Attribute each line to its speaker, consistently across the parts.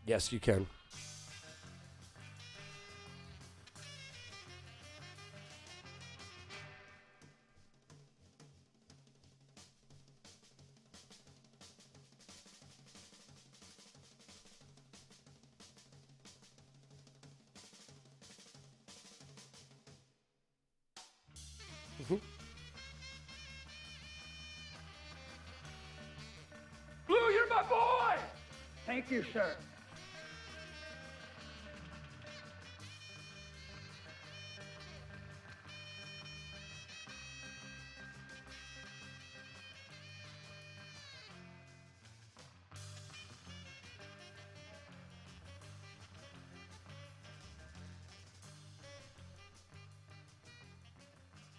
Speaker 1: Yes, you can.
Speaker 2: Blue, you're my boy! Thank you, sir.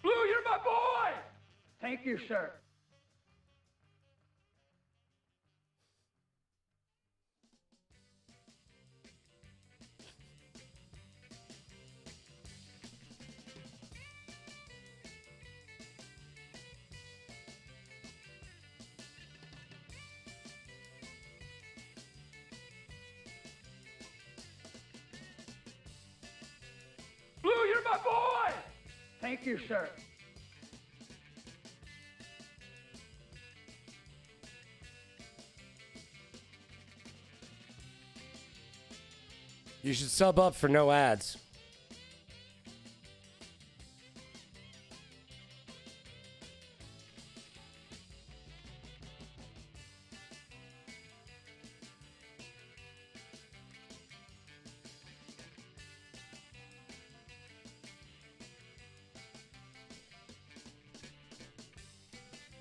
Speaker 2: Blue, you're my boy! Thank you, sir. Blue, you're my boy! Thank you, sir.
Speaker 1: You should sub up for no ads.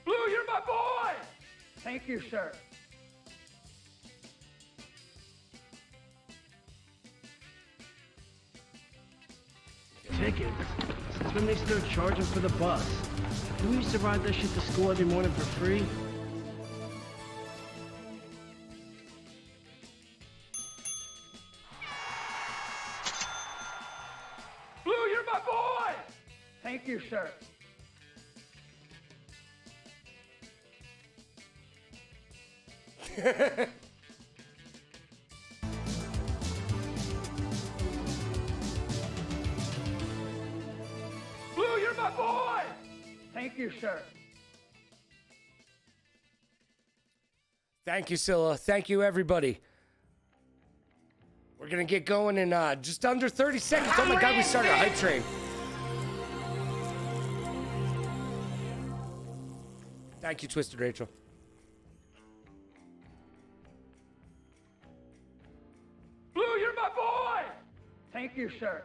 Speaker 2: Blue, you're my boy! Thank you, sir.
Speaker 3: Tickets? Since when they start charging for the bus? Didn't we used to ride that shit to school every morning for free?
Speaker 2: Blue, you're my boy! Thank you, sir. Blue, you're my boy! Thank you, sir.
Speaker 1: Thank you, Scylla. Thank you, everybody. We're going to get going in just under 30 seconds. Oh, my God, we started a hype train. Thank you, Twisted Rachel.
Speaker 2: Blue, you're my boy! Thank you, sir.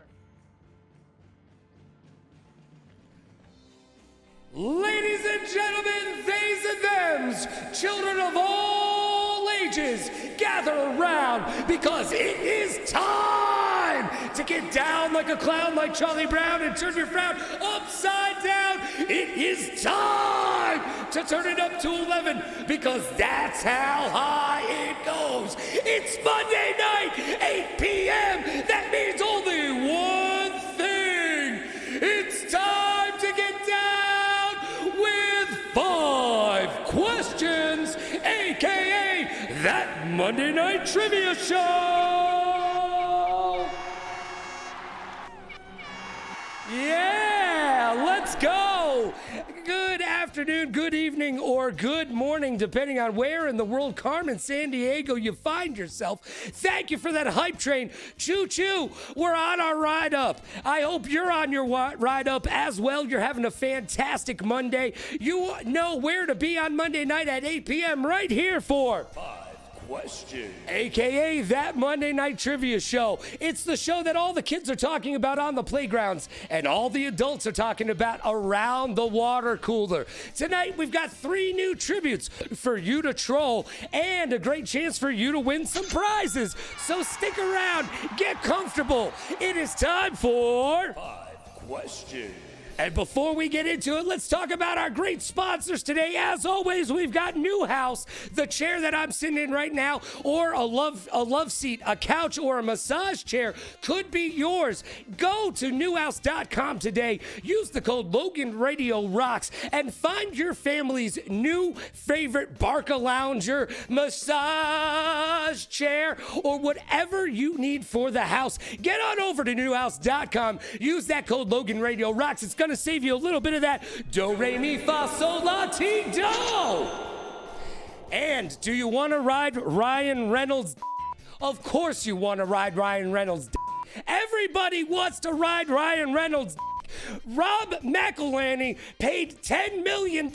Speaker 1: Ladies and gentlemen, theys and thems, children of all ages, gather around because it is time to get down like a clown like Charlie Brown and turn your frown upside down. It is time to turn it up to 11 because that's how high it goes. It's Monday night, 8 p.m. That means only one thing. It's time to get down with 5 questions, aka that Monday Night Trivia Show. Yeah, let's go. Good afternoon, good evening, or good morning, depending on where in the world, Carmen, San Diego, you find yourself. Thank you for that hype train. Choo-choo, we're on our ride up. I hope you're on your ride up as well. You're having a fantastic Monday. You know where to be on Monday night at 8 p.m. right here for 5 Questions, aka that Monday Night Trivia Show. It's the show that all the kids are talking about on the playgrounds and all the adults are talking about around the water cooler. Tonight we've got 3 new tributes for you to troll and a great chance for you to win some prizes. So stick around, get comfortable. It is time for 5 Questions. And before we get into it, let's talk about our great sponsors today. As always, we've got Newhouse, the chair that I'm sitting in right now, or a love seat, a couch, or a massage chair could be yours. Go to newhouse.com today. Use the code Logan Radio Rocks and find your family's new favorite Barca Lounger massage chair. chair, or whatever you need for the house. Get on over to newhouse.com. Use that code Logan Radio Rocks. It's going to save you a little bit of that do, re, mi, fa, sol, la, ti, do. And do you want to ride Ryan Reynolds? Of course you want to ride Ryan Reynolds. Everybody wants to ride Ryan Reynolds. Rob McElhenney paid $10 million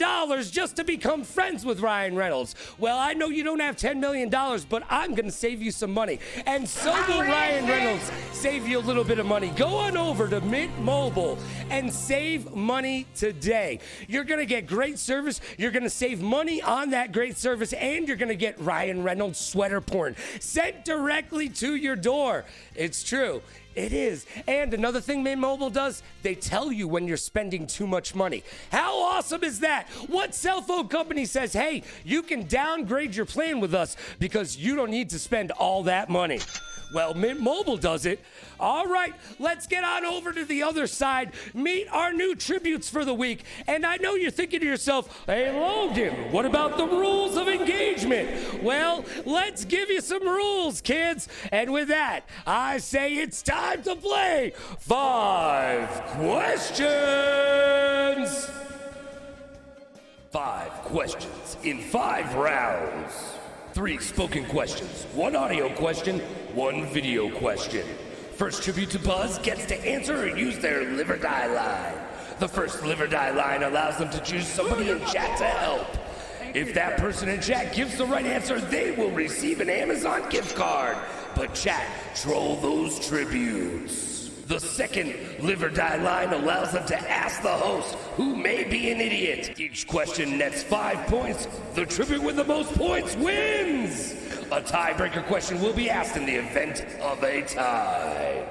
Speaker 1: just to become friends with Ryan Reynolds. Well, I know you don't have $10 million, but I'm going to save you some money. And so will Ryan Reynolds save you a little bit of money. Go on over to Mint Mobile and save money today. You're going to get great service. You're going to save money on that great service, and you're going to get Ryan Reynolds sweater porn sent directly to your door. It's true. It is. And another thing Mint Mobile does, they tell you when you're spending too much money. How awesome is that? What cell phone company says, hey, you can downgrade your plan with us because you don't need to spend all that money? Well, Mint Mobile does it. All right, let's get on over to the other side. Meet our new tributes for the week. And I know you're thinking to yourself, hey, Logan, what about the rules of engagement? Well, let's give you some rules, kids. And with that, I say it's time to play 5 questions. 5 questions in 5 rounds. 3 spoken questions, 1 audio question, 1 video question. First tribute to buzz gets to answer or use their live or die line. The first live or die line allows them to choose somebody in chat to help. If that person in chat gives the right answer, they will receive an Amazon gift card. But chat, troll those tributes. The second live or die line allows them to ask the host, who may be an idiot. Each question nets 5 points. The tribute with the most points wins. A tiebreaker question will be asked in the event of a tie.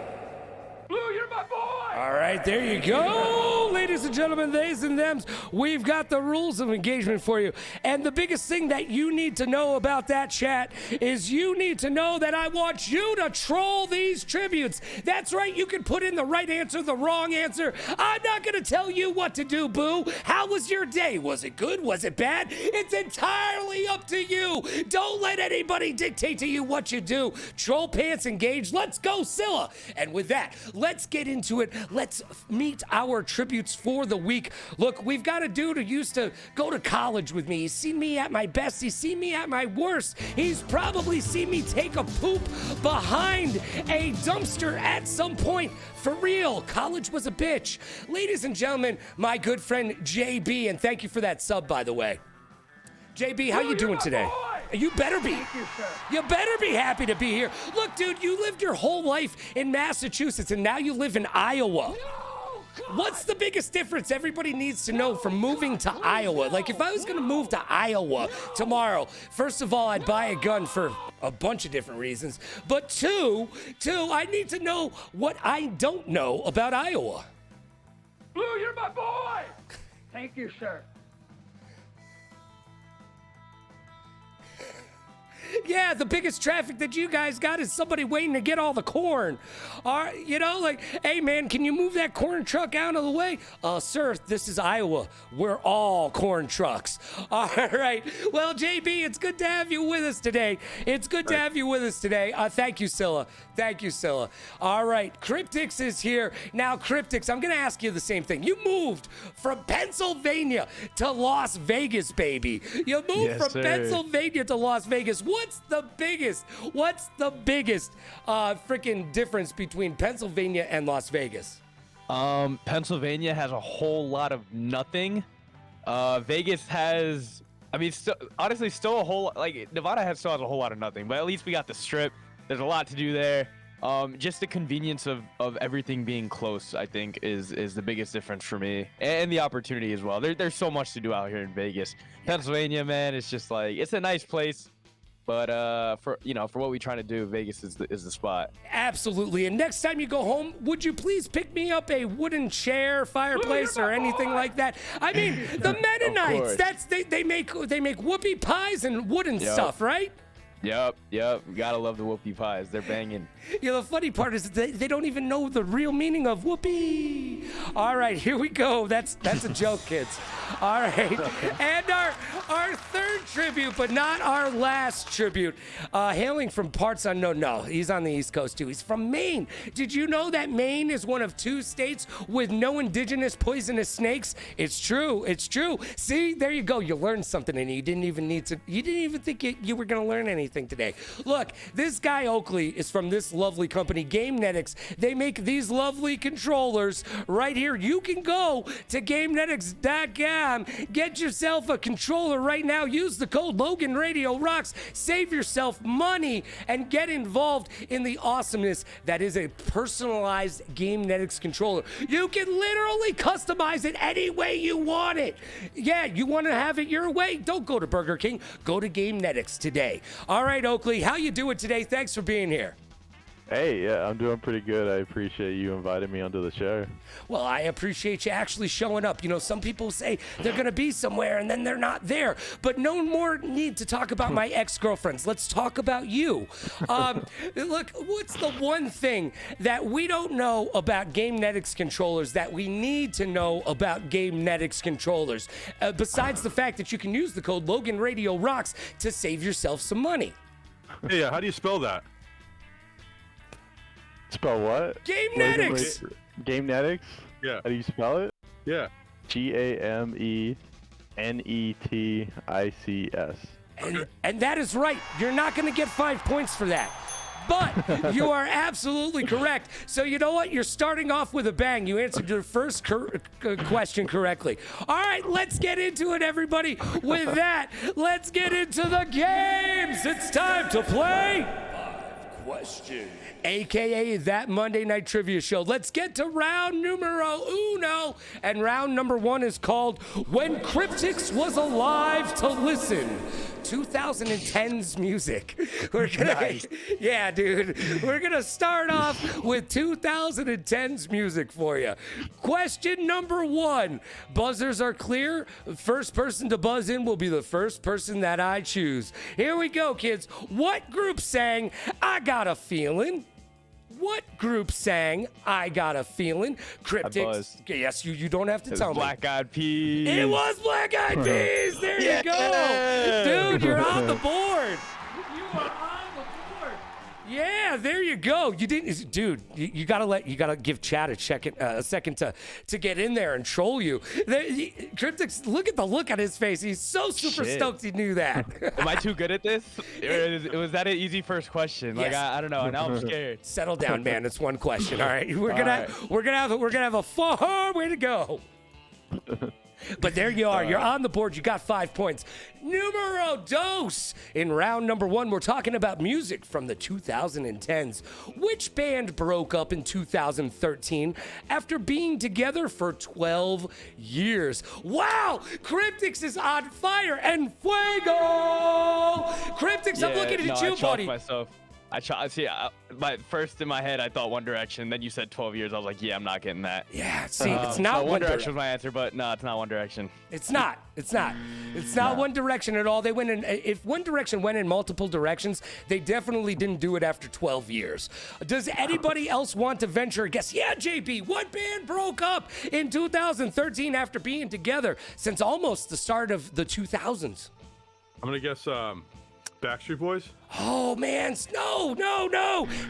Speaker 2: Blue, you're my boy!
Speaker 1: All right, there you go. Ladies and gentlemen, theys and thems, we've got the rules of engagement for you. And the biggest thing that you need to know about that chat is you need to know that I want you to troll these tributes. That's right, you can put in the right answer, the wrong answer. I'm not going to tell you what to do, boo. How was your day? Was it good? Was it bad? It's entirely up to you. Don't let anybody dictate to you what you do. Troll pants engaged. Let's go, Scylla. And with that, let's get into it. Let's meet our tributes for the week. Look, we've got a dude who used to go to college with me. He's seen me at my best. He's seen me at my worst. He's probably seen me take a poop behind a dumpster at some point. For real, college was a bitch. Ladies and gentlemen, my good friend JB, and thank you for that sub, by the way. JB, how you doing today? You better be. You better be happy to be here. Look, dude, you lived your whole life in Massachusetts, and now you live in Iowa. What's the biggest difference everybody needs to know from moving to Iowa? Like, if I was going to move to Iowa tomorrow, first of all, I'd buy a gun for a bunch of different reasons. But two, I need to know what I don't know about Iowa.
Speaker 2: Blue, you're my boy! Thank you, sir.
Speaker 1: Yeah, the biggest traffic that you guys got is somebody waiting to get all the corn. You know, like, hey, man, can you move that corn truck out of the way? Sir, this is Iowa. We're all corn trucks. All right. Well, JB, it's good to have you with us today. It's good to have you with us today. Thank you, Scylla. Thank you, Scylla. All right. KRYPTIX is here. Now, KRYPTIX, I'm going to ask you the same thing. You moved from Pennsylvania to Las Vegas, baby. You moved from Pennsylvania to Las Vegas. What's the biggest freaking difference between Pennsylvania and Las Vegas?
Speaker 4: Pennsylvania has a whole lot of nothing. Vegas has, I mean, honestly, still a whole, like, Nevada still has a whole lot of nothing, but at least we got the Strip. There's a lot to do there. Just the convenience of everything being close, I think, is the biggest difference for me, and the opportunity as well. There's so much to do out here in Vegas. Pennsylvania, man, it's just like, it's a nice place. But for what we're trying to do, Vegas is the spot. Absolutely. And next time you go home, would you please pick me up a wooden chair, fireplace, or anything like that? I mean, the Mennonites. They make whoopie pies and wooden stuff, right? Yep. Gotta love the whoopie pies. They're banging. You know, the funny part is they don't even know the real meaning of whoopie. All right, here we go. That's a joke, kids. All right. And
Speaker 1: Our third tribute, but not our last tribute. Hailing from parts unknown. No, he's on the East Coast too. He's from Maine. Did you know that Maine is one of 2 states with no indigenous poisonous snakes? It's true. It's true. See, there you go. You learned something, and you didn't even think you were going to learn anything today. Look, this guy Oakley is from this lovely company, GAMENETICS. They make these lovely controllers right here. You can go to GAMENETICS.com, get yourself a controller right now. Use the code Logan Radio Rocks. Save yourself money and get involved in the awesomeness that is a personalized GAMENETICS controller. You can literally customize it any way you want it. Yeah, you want to have it your way? Don't go to Burger King. Go to GAMENETICS today. All right, Oakley, how you doing today? Thanks for being here.
Speaker 5: Hey, yeah, I'm doing pretty good. I appreciate you inviting me onto the show.
Speaker 1: Well, I appreciate you actually showing up. You know, some people say they're going to be somewhere and then they're not there. But no more need to talk about my ex-girlfriends. Let's talk about you. Look, what's the one thing that we don't know about GAMENETICS controllers that we need to know about GAMENETICS controllers? Besides the fact that you can use the code Logan Radio Rocks to save yourself some money.
Speaker 6: Hey, how do you spell that?
Speaker 5: Spell what?
Speaker 1: GAMENETICS.
Speaker 5: GAMENETICS?
Speaker 6: Yeah.
Speaker 5: How do you spell it?
Speaker 6: Yeah.
Speaker 5: GAMENETICS.
Speaker 1: And that is right. You're not going to get 5 points for that. But you are absolutely correct. So you know what? You're starting off with a bang. You answered your first question correctly. All right, let's get into it, everybody. With that, let's get into the games. It's time to play 5 Questions, AKA that Monday Night Trivia Show. Let's get to round numero uno. And round number 1 is called When Kryptix Was Alive to Listen. 2010's music. We're gonna,
Speaker 4: Nice.
Speaker 1: Yeah, dude. We're gonna start off with 2010's music for you. Question number 1. Buzzers are clear. First person to buzz in will be the first person that I choose. Here we go, kids. What group sang I Got a Feeling? What group sang I Got a Feeling? Kryptix.
Speaker 4: buzzed.
Speaker 1: Yes, you don't have to tell me.
Speaker 4: Black Eyed Peas.
Speaker 1: It was Black Eyed Peas. There you go. Dude, you're on the board. You are on the board. Yeah, there you go. You didn't, dude. You gotta give Chad a second to get in there and troll you. Kryptix, look at the look on his face. He's so super
Speaker 4: Shit.
Speaker 1: stoked he knew that.
Speaker 4: Am I too good at this? Or was that an easy first question? Like
Speaker 1: Yes.
Speaker 4: I don't know. Now I'm scared.
Speaker 1: Settle down, man. It's one question. All right, we're gonna have a far way to go. But there you are. You're on the board. You got 5 points. Numero dos. In round number 1, we're talking about music from the 2010s. Which band broke up in 2013 after being together for 12 years? Wow! Kryptix is on fire and fuego! Kryptix, I'm looking at you,
Speaker 4: I
Speaker 1: buddy.
Speaker 4: Myself. First in my head, I thought One Direction. Then you said 12 years. I was like, yeah, I'm not getting that.
Speaker 1: Yeah, see, it's not
Speaker 4: One Direction was my answer, but no, it's not One Direction.
Speaker 1: It's not. It's not One Direction at all. They went in. If One Direction went in multiple directions, they definitely didn't do it after 12 years. Does anybody else want to venture a guess? Yeah, JB, what band broke up in 2013 after being together since almost the start of the 2000s?
Speaker 6: I'm gonna guess Backstreet Boys.
Speaker 1: Oh, man, no.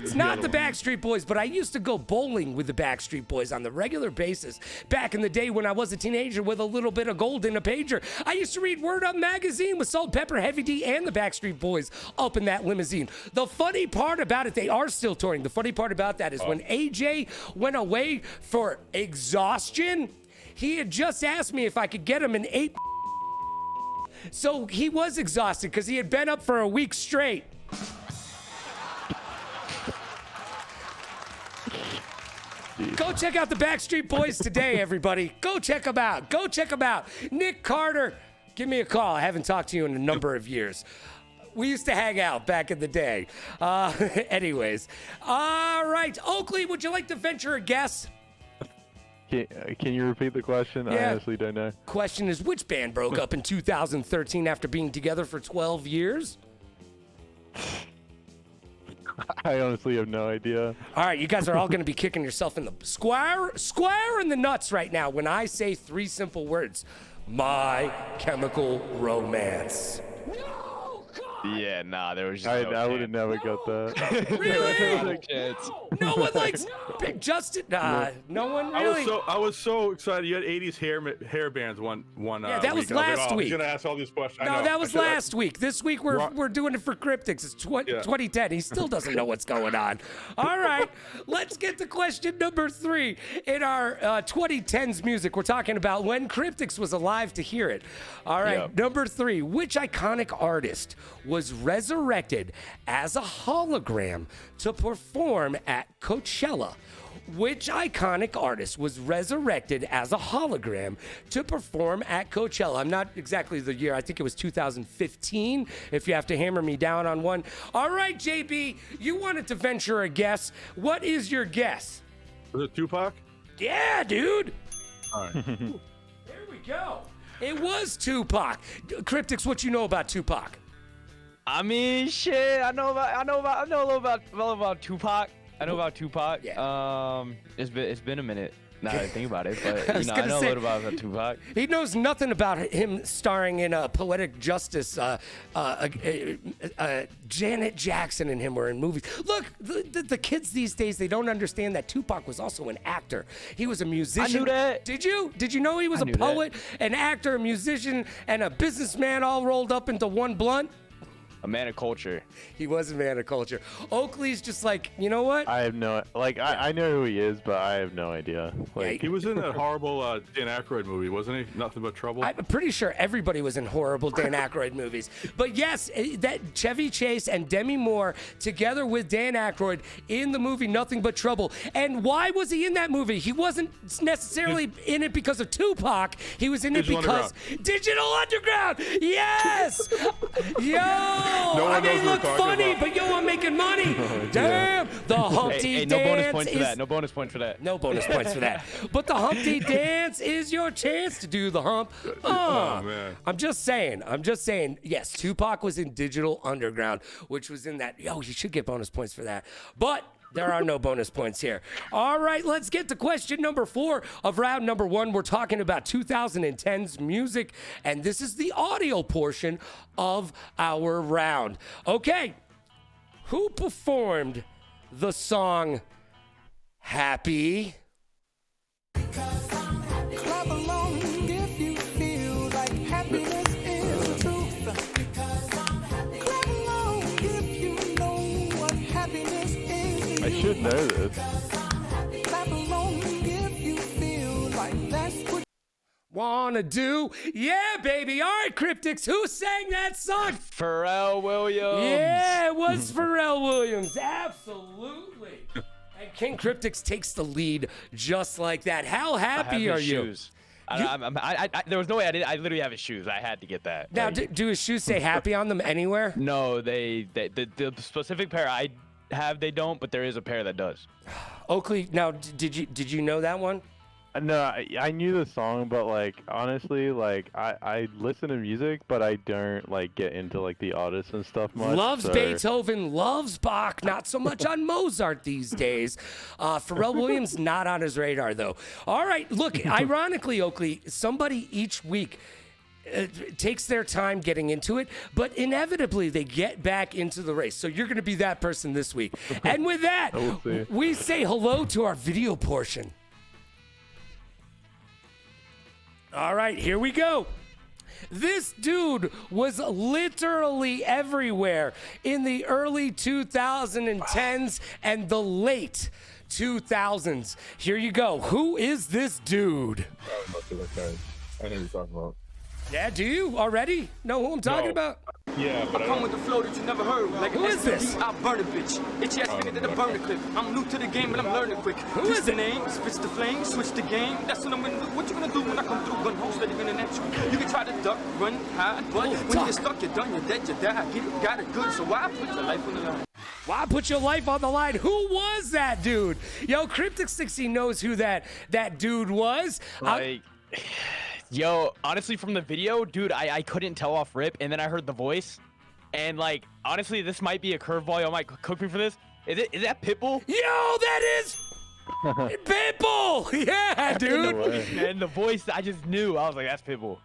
Speaker 1: It's not the Backstreet Boys, but I used to go bowling with the Backstreet Boys on the regular basis. Back in the day when I was a teenager with a little bit of gold in a pager, I used to read Word Up magazine with Salt, Pepper, Heavy D, and the Backstreet Boys up in that limousine. The funny part about it, they are still touring. The funny part about that is when AJ went away for exhaustion, he had just asked me if I could get him an 8. So he was exhausted because he had been up for a week straight. Go check out the Backstreet Boys today, everybody. Go check them out. Nick Carter, give me a call. I haven't talked to you in a number of years. We used to hang out back in the day. Anyways. All right. Oakley, would you like to venture a guess?
Speaker 5: Can you repeat the question?
Speaker 1: Yeah.
Speaker 5: I honestly don't know.
Speaker 1: Question is, which band broke up in 2013 after being together for 12 years?
Speaker 5: I honestly have no idea.
Speaker 1: All right, you guys are all going to be kicking yourself in the square in the nuts right now when I say 3 simple words. My Chemical Romance.
Speaker 4: Yeah, nah, there was just
Speaker 5: I would have never got that.
Speaker 1: Really? No one likes Justin. No one really.
Speaker 6: I was so excited. You had 80s hair bands one.
Speaker 1: Yeah, that was
Speaker 6: week.
Speaker 1: last week.
Speaker 6: I was gonna ask all these questions. I
Speaker 1: No,
Speaker 6: know.
Speaker 1: that was last week. This week we're doing it for Cryptics. It's 2010. He still doesn't know what's going on. All right, let's get to question number 3 in our 2010s music. We're talking about when Cryptics was alive to hear it. All right,
Speaker 4: Yep.
Speaker 1: number 3. Which iconic artist was resurrected as a hologram to perform at Coachella? Which iconic artist was resurrected as a hologram to perform at Coachella? I'm not exactly the year. I think it was 2015, if you have to hammer me down on one. All right, JB, you wanted to venture a guess. What is your guess?
Speaker 6: Was it Tupac?
Speaker 1: Yeah, dude.
Speaker 6: All right.
Speaker 1: There we go. It was Tupac. Cryptics, what you know about Tupac?
Speaker 4: I mean, shit. I know a little about Tupac. I know about Tupac.
Speaker 1: Yeah.
Speaker 4: It's been a minute now that I think about it, but
Speaker 1: I was
Speaker 4: I
Speaker 1: gonna
Speaker 4: know
Speaker 1: say-
Speaker 4: a little about Tupac.
Speaker 1: He knows nothing about him starring in a Poetic Justice. Janet Jackson and him were in movies. Look, the kids these days, they don't understand that Tupac was also an actor. He was a musician.
Speaker 4: I knew that.
Speaker 1: Did you? Did you know he was a
Speaker 4: knew that.
Speaker 1: poet, an actor, a musician, and a businessman all rolled up into one blunt?
Speaker 4: A man of culture.
Speaker 1: He was a man of culture. Oakley's just like, you know what?
Speaker 5: I have no I know who he is, but I have no idea. Like
Speaker 6: He was in that horrible Dan Aykroyd movie, wasn't he? Nothing But Trouble.
Speaker 1: I'm pretty sure everybody was in horrible Dan Aykroyd movies. But yes, that Chevy Chase and Demi Moore together with Dan Aykroyd in the movie Nothing But Trouble. And why was he in that movie? He wasn't necessarily in it because of Tupac. He was in it
Speaker 6: Digital
Speaker 1: because Digital Underground. Yes. Yo.
Speaker 6: No one
Speaker 1: I
Speaker 6: knows
Speaker 1: may
Speaker 6: what we're
Speaker 1: look
Speaker 6: talking
Speaker 1: funny,
Speaker 6: about.
Speaker 1: but yo, I'm making money. Damn. The Humpty
Speaker 4: Hey, no bonus
Speaker 1: Dance
Speaker 4: points for
Speaker 1: is
Speaker 4: that. No bonus points for that.
Speaker 1: no bonus points for that. But the Humpty Dance is your chance to do the hump.
Speaker 6: Oh, man.
Speaker 1: I'm just saying. Yes, Tupac was in Digital Underground, which was in that. Yo, you should get bonus points for that. But there are no bonus points here. All right, let's get to question number 4 of round number 1. We're talking about 2010's music, and this is the audio portion of our round. Okay, who performed the song Happy?
Speaker 7: Clap along if you feel like happiness is the truth. Clap along if you know what happiness is.
Speaker 5: I should know this.
Speaker 7: Clap along if you feel like that's what
Speaker 1: Wanna do? Yeah, baby. All right, Cryptics, who sang that song?
Speaker 4: Pharrell Williams.
Speaker 1: Yeah, it was Pharrell Williams. Absolutely. And King Cryptics takes the lead just like that. How
Speaker 4: I have
Speaker 1: happy
Speaker 4: his
Speaker 1: are you?
Speaker 4: shoes. There was no way I literally have his shoes. I had to get that.
Speaker 1: Now,
Speaker 4: Like,
Speaker 1: do his shoes say happy on them anywhere?
Speaker 4: no, the specific pair I have, they don't, but there is a pair that does.
Speaker 1: Oakley, now, did you know that one?
Speaker 5: No, I knew the song, but like honestly, like I listen to music, but I don't like get into like the artists and stuff much.
Speaker 1: Loves
Speaker 5: so-
Speaker 1: Beethoven, loves Bach, not so much on Mozart these days. Pharrell Williams, not on his radar, though. All right, look, ironically, Oakley, somebody each week takes their time getting into it, but inevitably they get back into the race. So you're going to be that person this week. And with that,
Speaker 5: We'll see.
Speaker 1: we say hello to our video portion. All right, here we go. This dude was literally everywhere in the early 2010s and the late 2000s. Here you go. Who is this dude?
Speaker 6: I know what you're talking about.
Speaker 1: Yeah, do you already know who I'm talking
Speaker 6: No.
Speaker 1: about?
Speaker 6: Yeah, but I
Speaker 2: Come
Speaker 6: don't.
Speaker 2: with the flow that you never heard. Like
Speaker 1: Who is this?
Speaker 2: I burn a bitch. Itchy ass nigga that I burn a clip. I'm new to the game, but I'm learning quick.
Speaker 1: Who
Speaker 2: This
Speaker 1: is
Speaker 2: the
Speaker 1: it?
Speaker 2: name, spits the flame, switch the game. That's what I'm gonna do. What you gonna do when I come through? Gun host that gonna net you. You can try to duck, run, hide, but when
Speaker 1: duck.
Speaker 2: you get stuck, you're done, you're dead, you die. Get it, got it good, so why put your life on the line?
Speaker 1: Why put your life on the line? Who was that dude? Yo, Cryptic 60 knows who that dude was.
Speaker 4: Like, yo, honestly, from the video, dude, I couldn't tell off rip, and then I heard the voice, and like, honestly, this might be a curveball. Y'all might cook me for this. Is that Pitbull?
Speaker 1: Yo, that is Pitbull! Yeah, dude.
Speaker 4: And the voice, I just knew. I was like, that's Pitbull.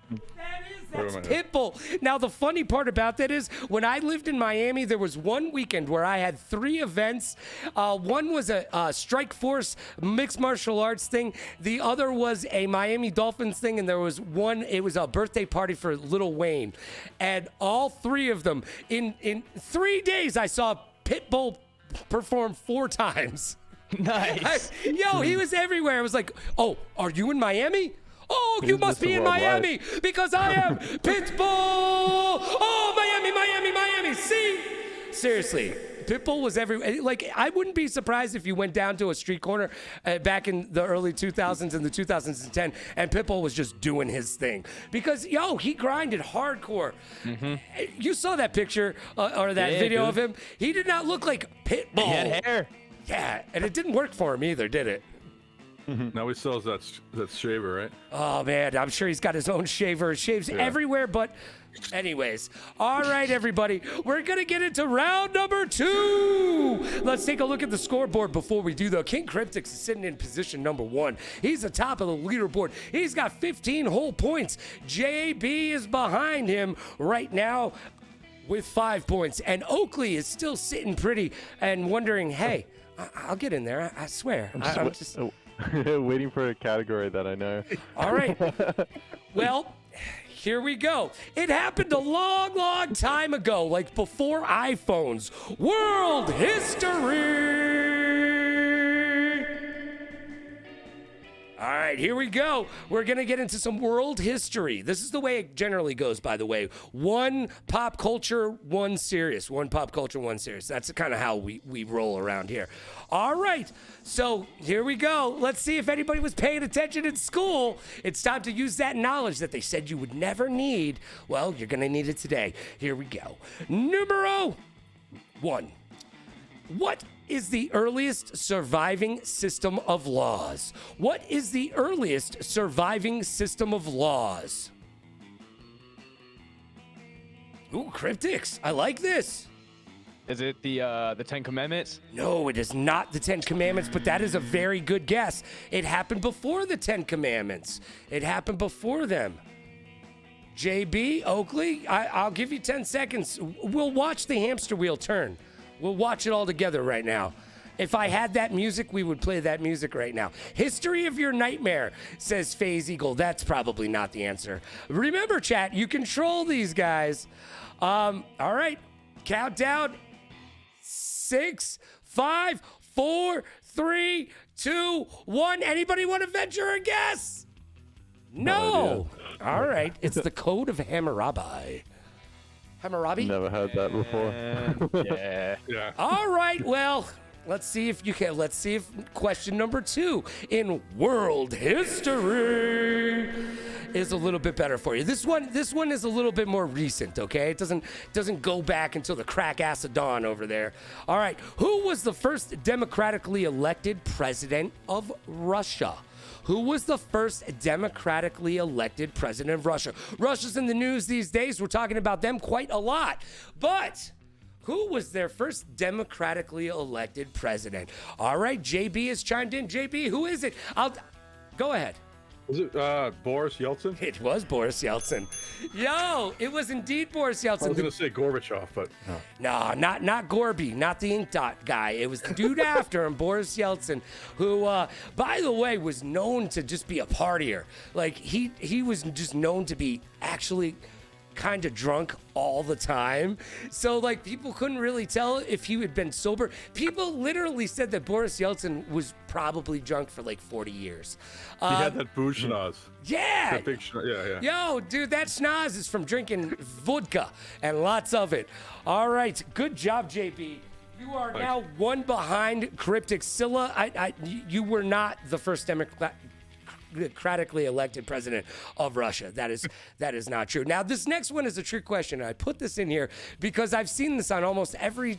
Speaker 1: That's Pitbull. Now, the funny part about that is when I lived in Miami, there was one weekend where I had 3 events. One was a Strike Force mixed martial arts thing. The other was a Miami Dolphins thing. And there was one, it was a birthday party for Lil Wayne. And all 3 of them, in 3 days, I saw Pitbull perform 4 times.
Speaker 4: Nice.
Speaker 1: He was everywhere. I was like, oh, are you in Miami? Oh, you must be in Miami because I am Pitbull. Oh, Miami. See? Seriously, Pitbull was everywhere. Like, I wouldn't be surprised if you went down to a street corner back in the early 2000s and the 2010, and Pitbull was just doing his thing. Because, he grinded hardcore. Mm-hmm. You saw that picture or that video of him. He did not look like Pitbull.
Speaker 4: He had hair.
Speaker 1: Yeah, and it didn't work for him either, did it?
Speaker 6: Now he sells that shaver, right?
Speaker 1: Oh, man, I'm sure he's got his own shaver. It shaves everywhere, but anyways. All right, everybody. We're going to get into round number 2. Let's take a look at the scoreboard before we do, though. King KRYPTIX is sitting in position number 1. He's the top of the leaderboard. He's got 15 whole points. JB is behind him right now with 5 points. And Oakley is still sitting pretty and wondering, hey, I'll get in there. I swear. I'm just
Speaker 5: waiting for a category that I know.
Speaker 1: All right. Well, here we go. It happened a long, long time ago, like before iPhones. World history. All right, here we go. We're going to get into some world history. This is the way it generally goes, by the way. 1 pop culture, 1 serious. 1 pop culture, 1 serious. That's kind of how we roll around here. All right, so here we go. Let's see if anybody was paying attention in school. It's time to use that knowledge that they said you would never need. Well, you're going to need it today. Here we go. Numero 1. What is the earliest surviving system of laws? What is the earliest surviving system of laws? Ooh, KRYPTIX. I like this.
Speaker 4: Is it the 10 Commandments?
Speaker 1: No, it is not the 10 Commandments, but that is a very good guess. It happened before the 10 Commandments. It happened before them. JB, Oakley, I'll give you 10 seconds. We'll watch the hamster wheel turn. We'll watch it all together right now. If I had that music, we would play that music right now. History of your nightmare, says FaZe Eagle. That's probably not the answer. Remember, chat, you control these guys. All right, countdown. 6, 5, 4, 3, 2, 1. Anybody want to venture a guess? No. All right, it's the Code of Hammurabi. Hammurabi?
Speaker 5: Never heard that before.
Speaker 6: Yeah.
Speaker 1: All right, well, let's see if you can. Let's see if question number 2 in world history is a little bit better for you. This one is a little bit more recent, okay? It doesn't go back until the crack ass of dawn over there. All right, who was the first democratically elected president of Russia? Who was the first democratically elected president of Russia? Russia's in the news these days. We're talking about them quite a lot. But who was their first democratically elected president? All right, JB has chimed in. JB, who is it? Go ahead.
Speaker 6: Was it Boris Yeltsin?
Speaker 1: It was Boris Yeltsin. Yo, it was indeed Boris Yeltsin.
Speaker 6: I was going to say Gorbachev, but
Speaker 1: no, not Gorby, not the ink dot guy. It was the dude after him, Boris Yeltsin, who, by the way, was known to just be a partier. Like, he was just known to be actually kind of drunk all the time. So, like, people couldn't really tell if he had been sober. People literally said that Boris Yeltsin was probably drunk for like 40 years.
Speaker 6: he had that booze schnoz.
Speaker 1: Yeah.
Speaker 6: That big schnoz. Yeah.
Speaker 1: Yo, dude, that schnoz is from drinking vodka and lots of it. All right. Good job, JB. You are now 1 behind KRYPTIX. Scylla, you were not the first democratically elected president of Russia. That is not true. Now, this next one is a trick question. I put this in here because I've seen this on almost every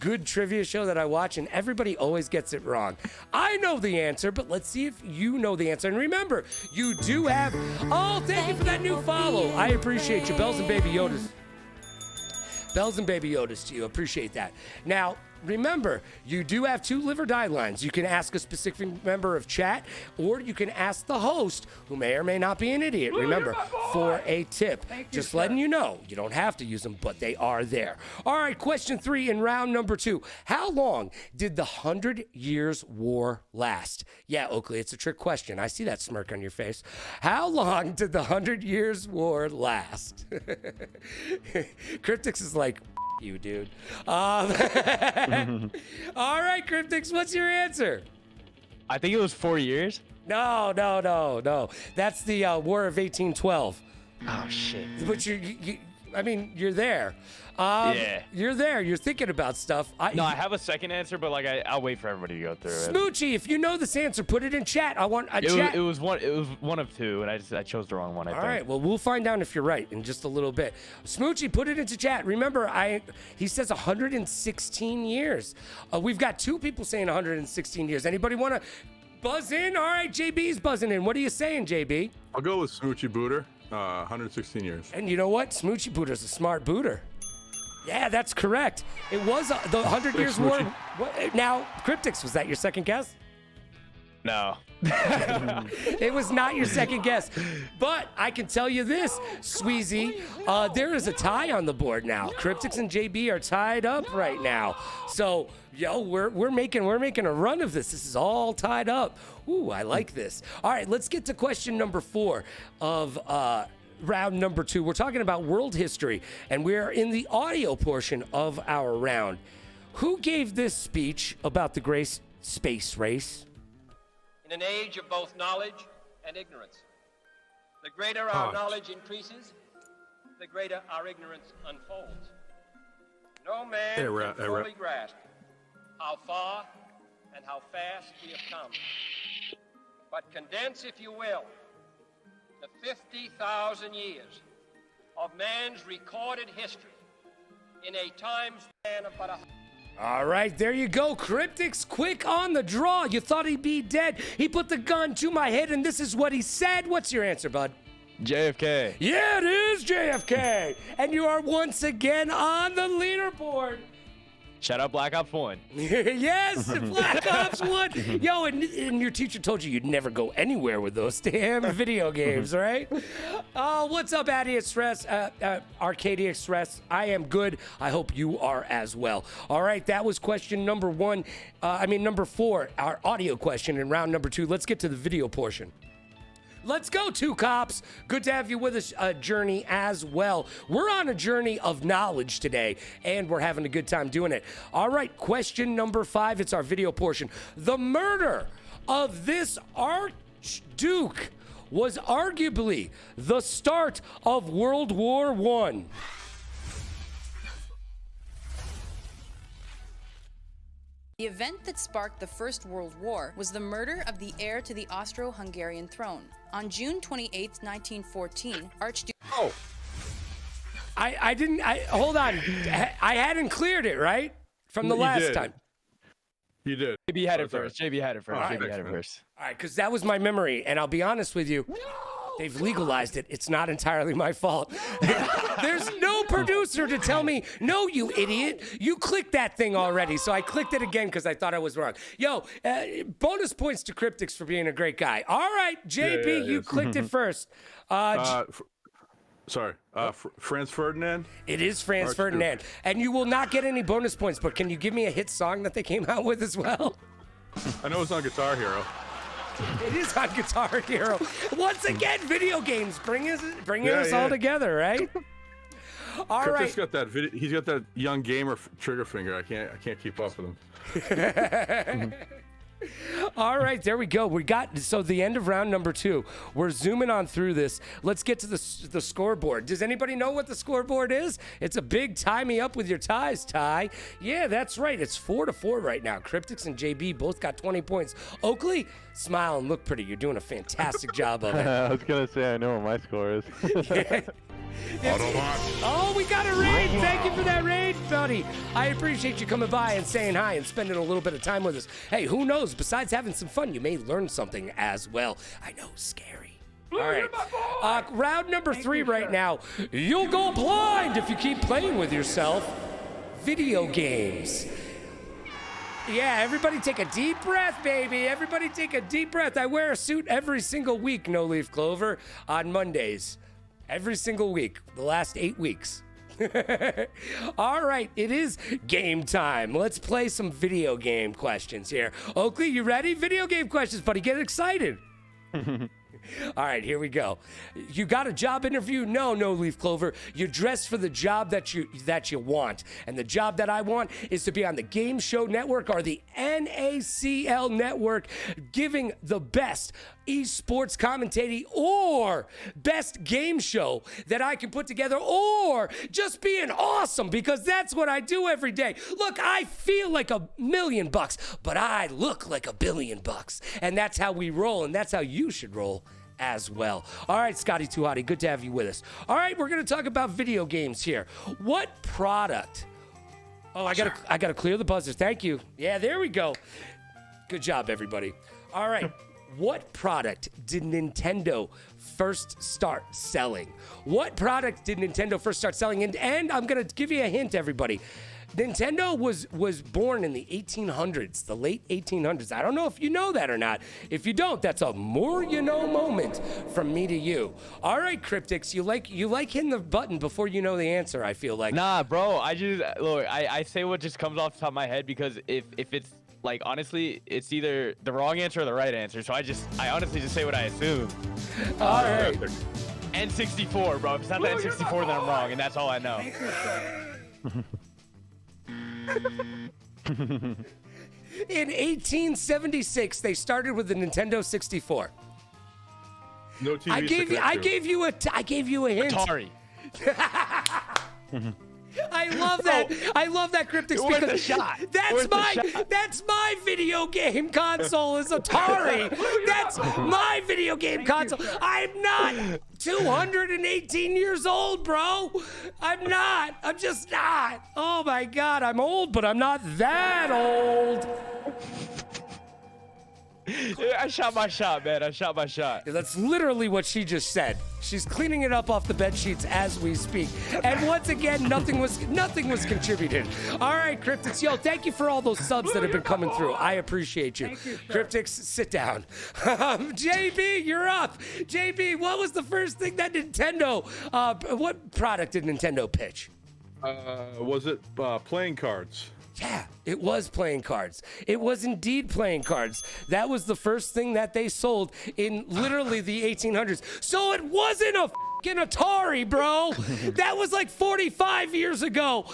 Speaker 1: good trivia show that I watch, and everybody always gets it wrong. I know the answer, but let's see if you know the answer. And remember, you do have... Oh, thank you for that new follow. I appreciate you. Bells and Baby Yodas. Bells and Baby Yodas to you. Appreciate that. Now, remember, you do have 2 live or die lines. You can ask a specific member of chat, or you can ask the host, who may or may not be an idiot, remember, for a tip. Just letting you know, you don't have to use them, but they are there. All right, question 3 in round number 2. How long did the 100 Years' War last? Yeah, Oakley, it's a trick question. I see that smirk on your face. How long did the 100 Years' War last? Kryptix is like, you, dude. All right, Kryptix, what's your answer?
Speaker 4: I think it was 4 years.
Speaker 1: No. That's the War of 1812.
Speaker 4: Oh shit.
Speaker 1: But I mean, you're there.
Speaker 4: Yeah.
Speaker 1: You're there. You're thinking about stuff.
Speaker 4: No, I have a second answer, but like I'll wait for everybody to go through it.
Speaker 1: Smoochie, if you know this answer, put it in chat. I want a chat.
Speaker 4: It was one of 2, and I chose the wrong one. I think.
Speaker 1: All right, well, we'll find out if you're right in just a little bit. Smoochie, put it into chat. Remember, he says 116 years. We've got 2 people saying 116 years. Anybody want to buzz in? All right, JB's buzzing in. What are you saying, JB?
Speaker 6: I'll go with Smoochie Booter. 116 years.
Speaker 1: And you know what? Smoochie Booter's a smart booter. Yeah, that's correct. It was the 100 Years' War. Now, Kryptix, was that your second guess?
Speaker 4: No.
Speaker 1: It was not your second guess. But I can tell you this, Sweezy, there is a tie on the board now. Kryptix and JB are tied up right now. So, we're making a run of this. This is all tied up. Ooh, I like this. All right, let's get to question number 4 of round number 2. We're talking about world history, and we're in the audio portion of our round. Who gave this speech about the great space race?
Speaker 8: In an age of both knowledge and ignorance, the greater our knowledge increases, the greater our ignorance unfolds. No man can fully grasp how far and how fast we have come. But condense, if you will, the 50,000 years of man's recorded history in a time span of but a...
Speaker 1: All right, there you go. Kryptix, quick on the draw. You thought he'd be dead. He put the gun to my head, and this is what he said. What's your answer, bud?
Speaker 4: JFK.
Speaker 1: Yeah, it is JFK. And you are once again on the leaderboard.
Speaker 4: Shout out Black Ops 1.
Speaker 1: Yes, Black Ops 1. Yo, and your teacher told you you'd never go anywhere with those damn video games, right? Oh, what's up, Addy Express, Arcadia Express? I am good. I hope you are as well. All right, that was question number 4, our audio question in round number 2. Let's get to the video portion. Let's go, 2 Cops. Good to have you with us, Journey, as well. We're on a journey of knowledge today, and we're having a good time doing it. All right, question number 5. It's our video portion. The murder of this Archduke was arguably the start of World War I.
Speaker 9: The event that sparked the First World War was the murder of the heir to the Austro-Hungarian throne. On June 28, 1914, Archduke...
Speaker 1: Oh. Hold on. I hadn't cleared it, right? From the last time.
Speaker 6: You did.
Speaker 4: JB had it first. JB had it first.
Speaker 1: All right, because that was my memory, and I'll be honest with you. They've legalized it. It's not entirely my fault. There's no producer to tell me, no, you idiot. You clicked that thing already. So I clicked it again because I thought I was wrong. Yo, bonus points to Kryptix for being a great guy. All right, JB, you clicked it first.
Speaker 6: Franz Ferdinand?
Speaker 1: It is Franz Ferdinand. And you will not get any bonus points, but can you give me a hit song that they came out with as well?
Speaker 6: I know it's on Guitar Hero.
Speaker 1: It is on Guitar Hero. Once again, video games bringing us all together, right? All right.
Speaker 6: He's got that young gamer trigger finger. I can't keep up with him.
Speaker 1: All right, there we go. The end of round number 2. We're zooming on through this. Let's get to the scoreboard. Does anybody know what the scoreboard is? It's a big tie me up with your ties tie. Yeah, that's right. It's 4-4 right now. Kryptix and JB both got 20 points. Oakley, smile and look pretty. You're doing a fantastic job of it.
Speaker 5: I was going to say, I know what my score is.
Speaker 1: Oh, we got a raid. Thank you for that raid, buddy. I appreciate you coming by and saying hi and spending a little bit of time with us. Hey, who knows? Besides having some fun, you may learn something as well. I know, scary. All right. Round number 3 right now. You'll go blind if you keep playing with yourself. Video games. Yeah, everybody take a deep breath, baby. Everybody take a deep breath. I wear a suit every single week, No Leaf Clover, on Mondays. Every single week, the last 8 weeks. All right, it is game time. Let's play some video game questions here. Oakley, you ready? Video game questions, buddy. Get excited. All right, here we go. You got a job interview? No, No Leaf Clover. You dress for the job that you want. And the job that I want is to be on the Game Show Network or the NACL Network, giving the best esports commentating or best game show that I can put together, or just being awesome, because that's what I do every day. Look, I feel like $1 million, but I look like $1 billion. And that's how we roll, and that's how you should roll as well. All right, Scotty Too Hottie, good to have you with us. All right, we're going to talk about video games here. What product? Oh, I gotta clear the buzzer. Thank you. Yeah, there we go. Good job, everybody. All right. What product did Nintendo first start selling? What product did Nintendo first start selling? And I'm going to give you a hint, everybody. Nintendo was born in the 1800s, the late 1800s. I don't know if you know that or not. If you don't, that's a more you know moment from me to you. All right, Cryptics, you like hitting the button before you know the answer, I feel like.
Speaker 4: Nah, bro, I say what just comes off the top of my head, because if it's like, honestly, it's either the wrong answer or the right answer. So I honestly just say what I assume.
Speaker 1: All right.
Speaker 4: N64, bro. If it's not the N64, then I'm wrong, and that's all I know.
Speaker 1: In 1876, they started with the Nintendo 64.
Speaker 6: No TV.
Speaker 1: I gave you a hint.
Speaker 4: Atari.
Speaker 1: I love that. I love that, Cryptics, because
Speaker 4: the shot?
Speaker 1: That's my video game console is Atari. That's my video game console. I'm not 218 years old, bro. I'm not. I'm just not. Oh my God, I'm old, but I'm not that old.
Speaker 4: I shot my shot, man. I shot my shot.
Speaker 1: That's literally what she just said. She's cleaning it up off the bed sheets as we speak. And once again, nothing was contributed. All right, Cryptics, yo, thank you for all those subs that have been coming through. I appreciate you. Thank you, Cryptics, sit down. JB, you're up. JB, what was the first thing that Nintendo? What product did Nintendo pitch?
Speaker 6: Was it playing cards?
Speaker 1: Yeah, it was playing cards. It was indeed playing cards. That was the first thing that they sold in literally the 1800s. So it wasn't a fucking Atari, bro. That was like 45 years ago.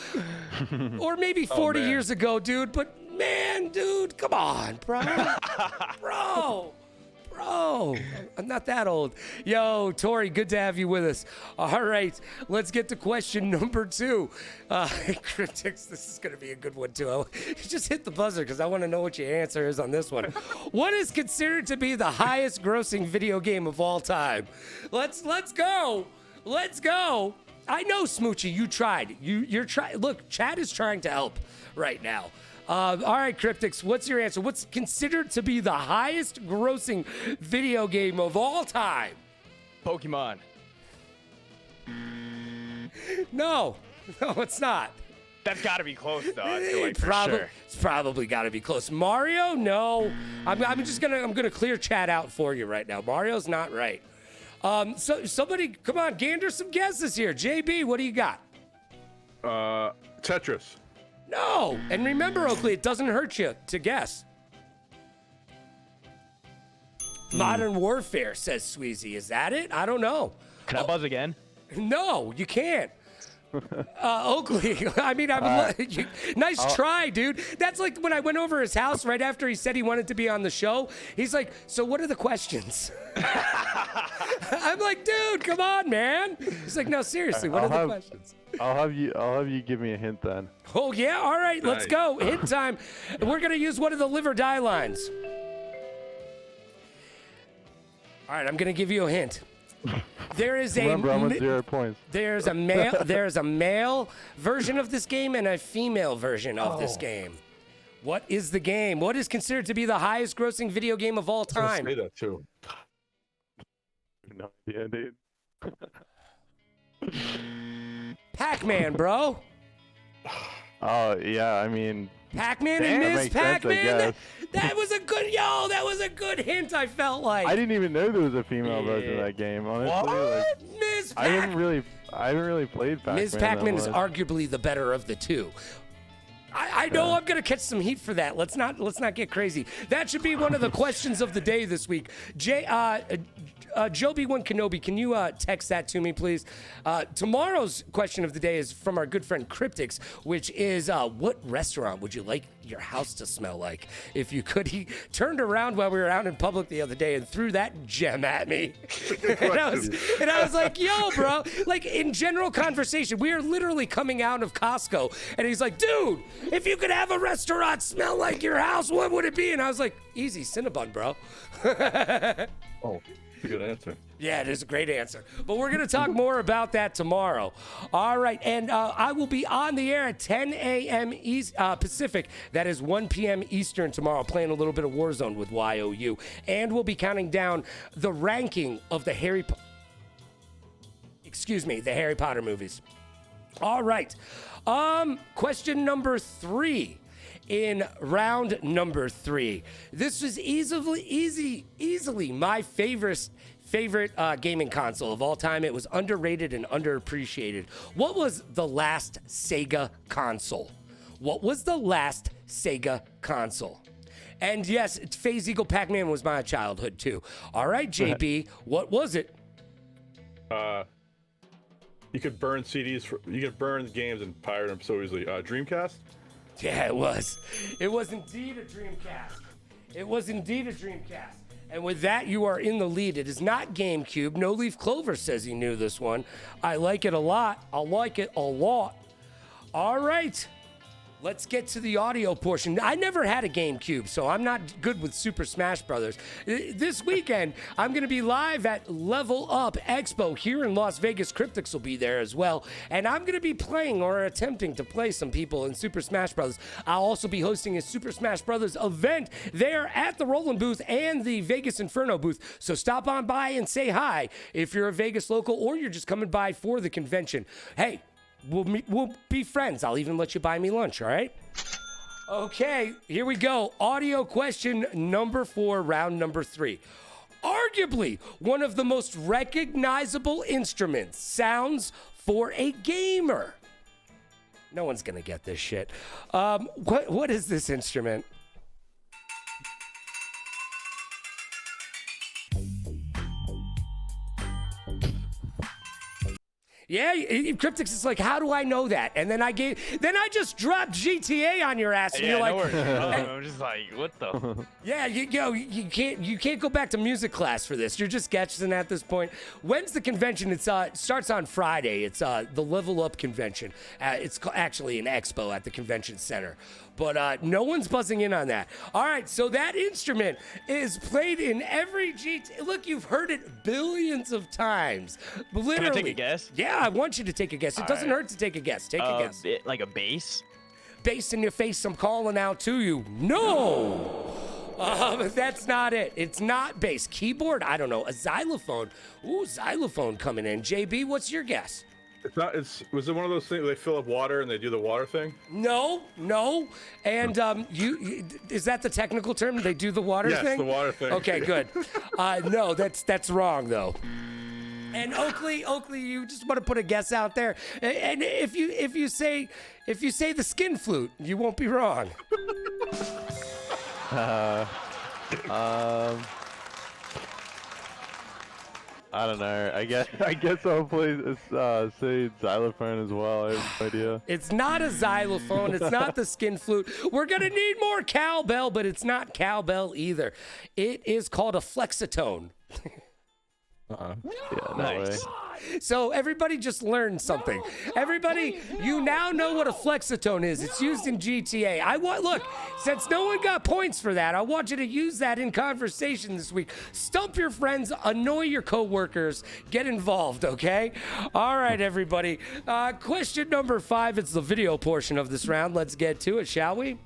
Speaker 1: Or maybe 40 years ago, dude. But man, dude, come on, bro. Bro, I'm not that old. Yo, Tori, good to have you with us. All right, let's get to question number 2. Cryptics, this is going to be a good one, too. Just hit the buzzer because I want to know what your answer is on this one. What is considered to be the highest grossing video game of all time? Let's go. Let's go. I know, Smoochie, you tried. You're trying. Look, Chad is trying to help right now. All right, Cryptics, what's your answer? What's considered to be the highest grossing video game of all time?
Speaker 4: Pokemon.
Speaker 1: No, it's not.
Speaker 4: That's got to be close, though. I feel like for sure.
Speaker 1: It's probably got to be close. Mario? No. I'm gonna clear chat out for you right now. Mario's not right. So somebody, come on, gander some guesses here. JB, what do you got?
Speaker 6: Tetris.
Speaker 1: No. And remember, Oakley, it doesn't hurt you to guess. Modern Warfare, says Sweezy. Is that it? I don't know.
Speaker 4: Can I buzz again?
Speaker 1: No, you can't. Oakley, I mean, nice try, dude. That's like when I went over his house right after he said he wanted to be on the show. He's like, so what are the questions? I'm like, dude, come on, man. He's like, no, seriously, what are the questions?
Speaker 5: I'll have you give me a hint then.
Speaker 1: Oh, yeah? All right, let's go. Hint time. We're going to use one of the live or die lines. All right, I'm going to give you a hint. There is
Speaker 5: Remember, I'm at 0 points.
Speaker 1: There's a male version of this game and a female version of this game. What is the game? What is considered to be the highest grossing video game of all time?
Speaker 6: I say that too.
Speaker 5: No idea, dude.
Speaker 1: Pac-Man, bro.
Speaker 5: Oh, yeah, I mean,
Speaker 1: Pac-Man
Speaker 5: Damn,
Speaker 1: and
Speaker 5: that
Speaker 1: Ms.
Speaker 5: makes sense, I
Speaker 1: Pac-Man.
Speaker 5: guess.
Speaker 1: That was a good that was a good hint. I felt like
Speaker 5: I didn't even know there was a female version of that game. Honestly, like,
Speaker 1: Ms.
Speaker 5: I haven't really played Pac-Man.
Speaker 1: Ms. Pac-Man is arguably the better of the two. I know I'm gonna catch some heat for that. Let's not get crazy. That should be one of the questions of the day this week. Joe B1 Kenobi, can you text that to me, please? Tomorrow's question of the day is from our good friend Cryptix, which is what restaurant would you like your house to smell like? If you could. He turned around while we were out in public the other day and threw that gem at me. and I was like, yo, bro, like in general conversation, we are literally coming out of Costco, and he's like, dude, if you could have a restaurant smell like your house, what would it be? And I was like, easy, Cinnabon, bro.
Speaker 6: Oh. Good answer.
Speaker 1: Yeah, it is a great answer. But we're going to talk more about that tomorrow. All right. And I will be on the air at 10 a.m. Pacific. That is 1 p.m. Eastern tomorrow, playing a little bit of Warzone with YOU. And we'll be counting down the ranking of the Harry Potter movies. All right. Question number 3. In round number 3. This was easily my favorite gaming console of all time. It was underrated and underappreciated. What was the last Sega console? And yes, Phase Eagle Pac-Man was my childhood too. All right, JB, what was it?
Speaker 6: You could burn CDs. You could burn games and pirate them so easily. Dreamcast?
Speaker 1: Yeah, it was. It was indeed a Dreamcast. And with that, you are in the lead. It is not GameCube. No Leaf Clover says he knew this one. I like it a lot. All right. Let's get to the audio portion. I never had a GameCube, so I'm not good with Super Smash Brothers. This weekend, I'm going to be live at Level Up Expo here in Las Vegas. Cryptix will be there as well. And I'm going to be playing or attempting to play some people in Super Smash Brothers. I'll also be hosting a Super Smash Brothers event there at the Roland booth and the Vegas Inferno booth. So stop on by and say hi if you're a Vegas local or you're just coming by for the convention. Hey, we'll be friends. I'll even let you buy me lunch, all right? Okay, here we go. Audio question number 4, round number 3. Arguably one of the most recognizable instruments, sounds for a gamer. No one's gonna get this shit. What is this instrument? Yeah, Cryptix is like, how do I know that? And then I just dropped GTA on your ass, and you're like,
Speaker 4: I'm just like, what the?
Speaker 1: Yeah, you can't go back to music class for this. You're just guessing at this point. When's the convention? It starts on Friday. It's the Level Up convention. It's actually an expo at the convention center. But no one's buzzing in on that. All right, so that instrument is played in every GTA. Look, you've heard it billions of times. Literally.
Speaker 4: Can I take a guess?
Speaker 1: Yeah, I want you to take a guess. It doesn't hurt to take a guess. Take a guess.
Speaker 4: Like a bass?
Speaker 1: Bass in your face, I'm calling out to you. No! That's not it. It's not bass. Keyboard, I don't know. A xylophone. Ooh, xylophone coming in. JB, what's your guess?
Speaker 6: Was it one of those things where they fill up water and they do the water thing?
Speaker 1: No. And is that the technical term? They do the water thing?
Speaker 6: Yes, the water thing.
Speaker 1: Okay, good. No, that's wrong though. And Oakley, you just want to put a guess out there. And if you say the skin flute, you won't be wrong.
Speaker 5: I don't know. I guess I'll say xylophone as well. I have no idea.
Speaker 1: It's not a xylophone. It's not the skin flute. We're going to need more cowbell, but it's not cowbell either. It is called a flexitone.
Speaker 5: Yeah, no way.
Speaker 1: So everybody just learned something. Everybody, you now know what a flexitone is. It's used in GTA. Look, since no one got points for that, I want you to use that in conversation this week. Stump your friends, annoy your coworkers, get involved, okay? All right, everybody. Question number 5. It's the video portion of this round. Let's get to it, shall we?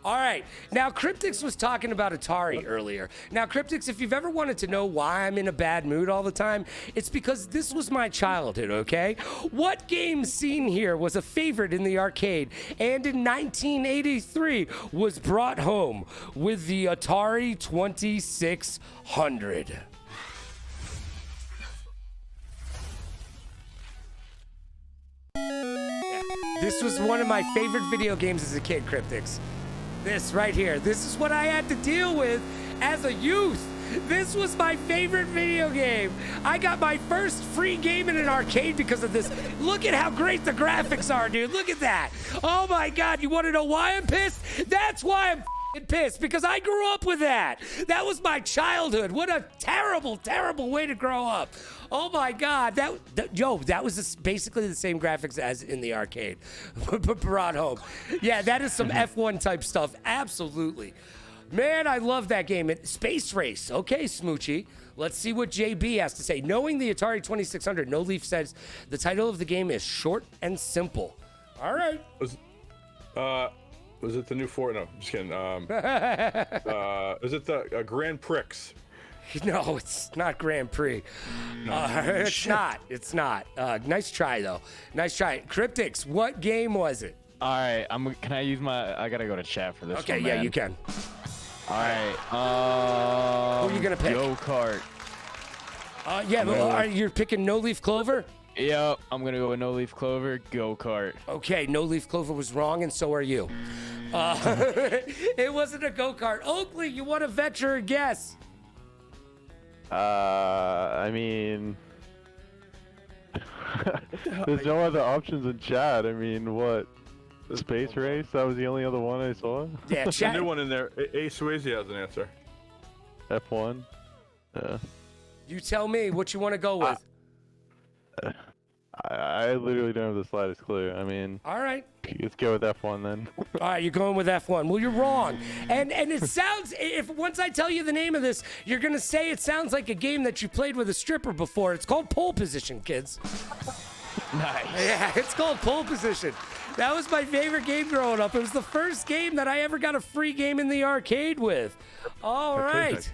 Speaker 1: All right. Now, Kryptix was talking about Atari earlier. Now, Kryptix, if you've ever wanted to know why I'm in a bad mood all the time, it's because this was my childhood, okay? What game seen here was a favorite in the arcade and in 1983 was brought home with the Atari 2600? This was one of my favorite video games as a kid, Kryptix. This right here. This is what I had to deal with as a youth. This was my favorite video game. I got my first free game in an arcade because of this. Look at how great the graphics are, dude. Look at that. Oh my God. You want to know why I'm pissed? That's why I'm pissed, because I grew up with that. That was my childhood. What a terrible, terrible way to grow up. Oh my God, that was basically the same graphics as in the arcade, brought home. Yeah, that is some F1 type stuff, absolutely. Man, I love that game. Space Race, okay, Smoochie. Let's see what JB has to say. Knowing the Atari 2600, No Leaf says the title of the game is short and simple. All right.
Speaker 6: Was it the new Ford? No, just kidding. Is it the Grand Prix?
Speaker 1: No, it's not Grand Prix. It's not. It's not. Nice try, though. Nice try. Kryptix, what game was it?
Speaker 4: All right, can I use my? I gotta go to chat for this.
Speaker 1: Okay,
Speaker 4: one,
Speaker 1: yeah,
Speaker 4: man.
Speaker 1: you can.
Speaker 4: All right.
Speaker 1: Who are you gonna pick?
Speaker 4: Go kart.
Speaker 1: You're picking No Leaf Clover?
Speaker 4: Yep, I'm gonna go with No Leaf Clover. Go kart.
Speaker 1: Okay, No Leaf Clover was wrong, and so are you. It wasn't a go kart. Oakley, you want to venture a guess?
Speaker 5: I mean, there's no other options in chat. I mean, what? Space Race? That was the only other one I saw?
Speaker 1: Yeah,
Speaker 6: There's
Speaker 1: chat.
Speaker 6: a new one in there. A Swayze has an answer.
Speaker 5: F1? Yeah.
Speaker 1: You tell me what you want to go with.
Speaker 5: I literally don't have the slightest clue. I mean,
Speaker 1: All right.
Speaker 5: let's go with F1 then.
Speaker 1: All right, you're going with F1. Well, you're wrong. And it sounds, if once I tell you the name of this, you're going to say it sounds like a game that you played with a stripper before. It's called Pole Position, kids.
Speaker 4: Nice.
Speaker 1: Yeah, it's called Pole Position. That was my favorite game growing up. It was the first game that I ever got a free game in the arcade with. All right.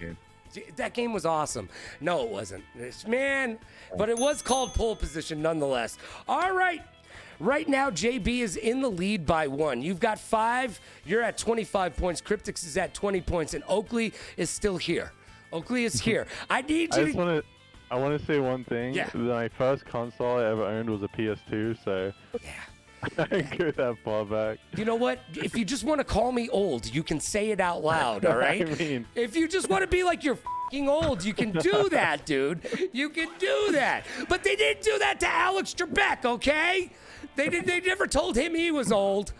Speaker 1: That game was awesome. No, it wasn't. But it was called Pole Position nonetheless. All right. Right now, JB is in the lead by 1. You've got 5. You're at 25 points. Kryptix is at 20 points. And Oakley is still here. Oakley is here. I need you to...
Speaker 5: I want to say one thing.
Speaker 1: Yeah.
Speaker 5: My first console I ever owned was a PS2, so...
Speaker 1: Yeah.
Speaker 5: I didn't go that far back.
Speaker 1: You know what? If you just want to call me old, you can say it out loud, all right?
Speaker 5: I mean...
Speaker 1: If you just want to be like you're f***ing old, you can do that, dude. You can do that. But they didn't do that to Alex Trebek, okay? They never told him he was old.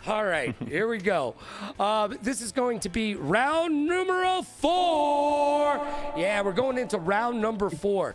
Speaker 1: All right, here we go. This is going to be round numero 4. Yeah, we're going into round number 4.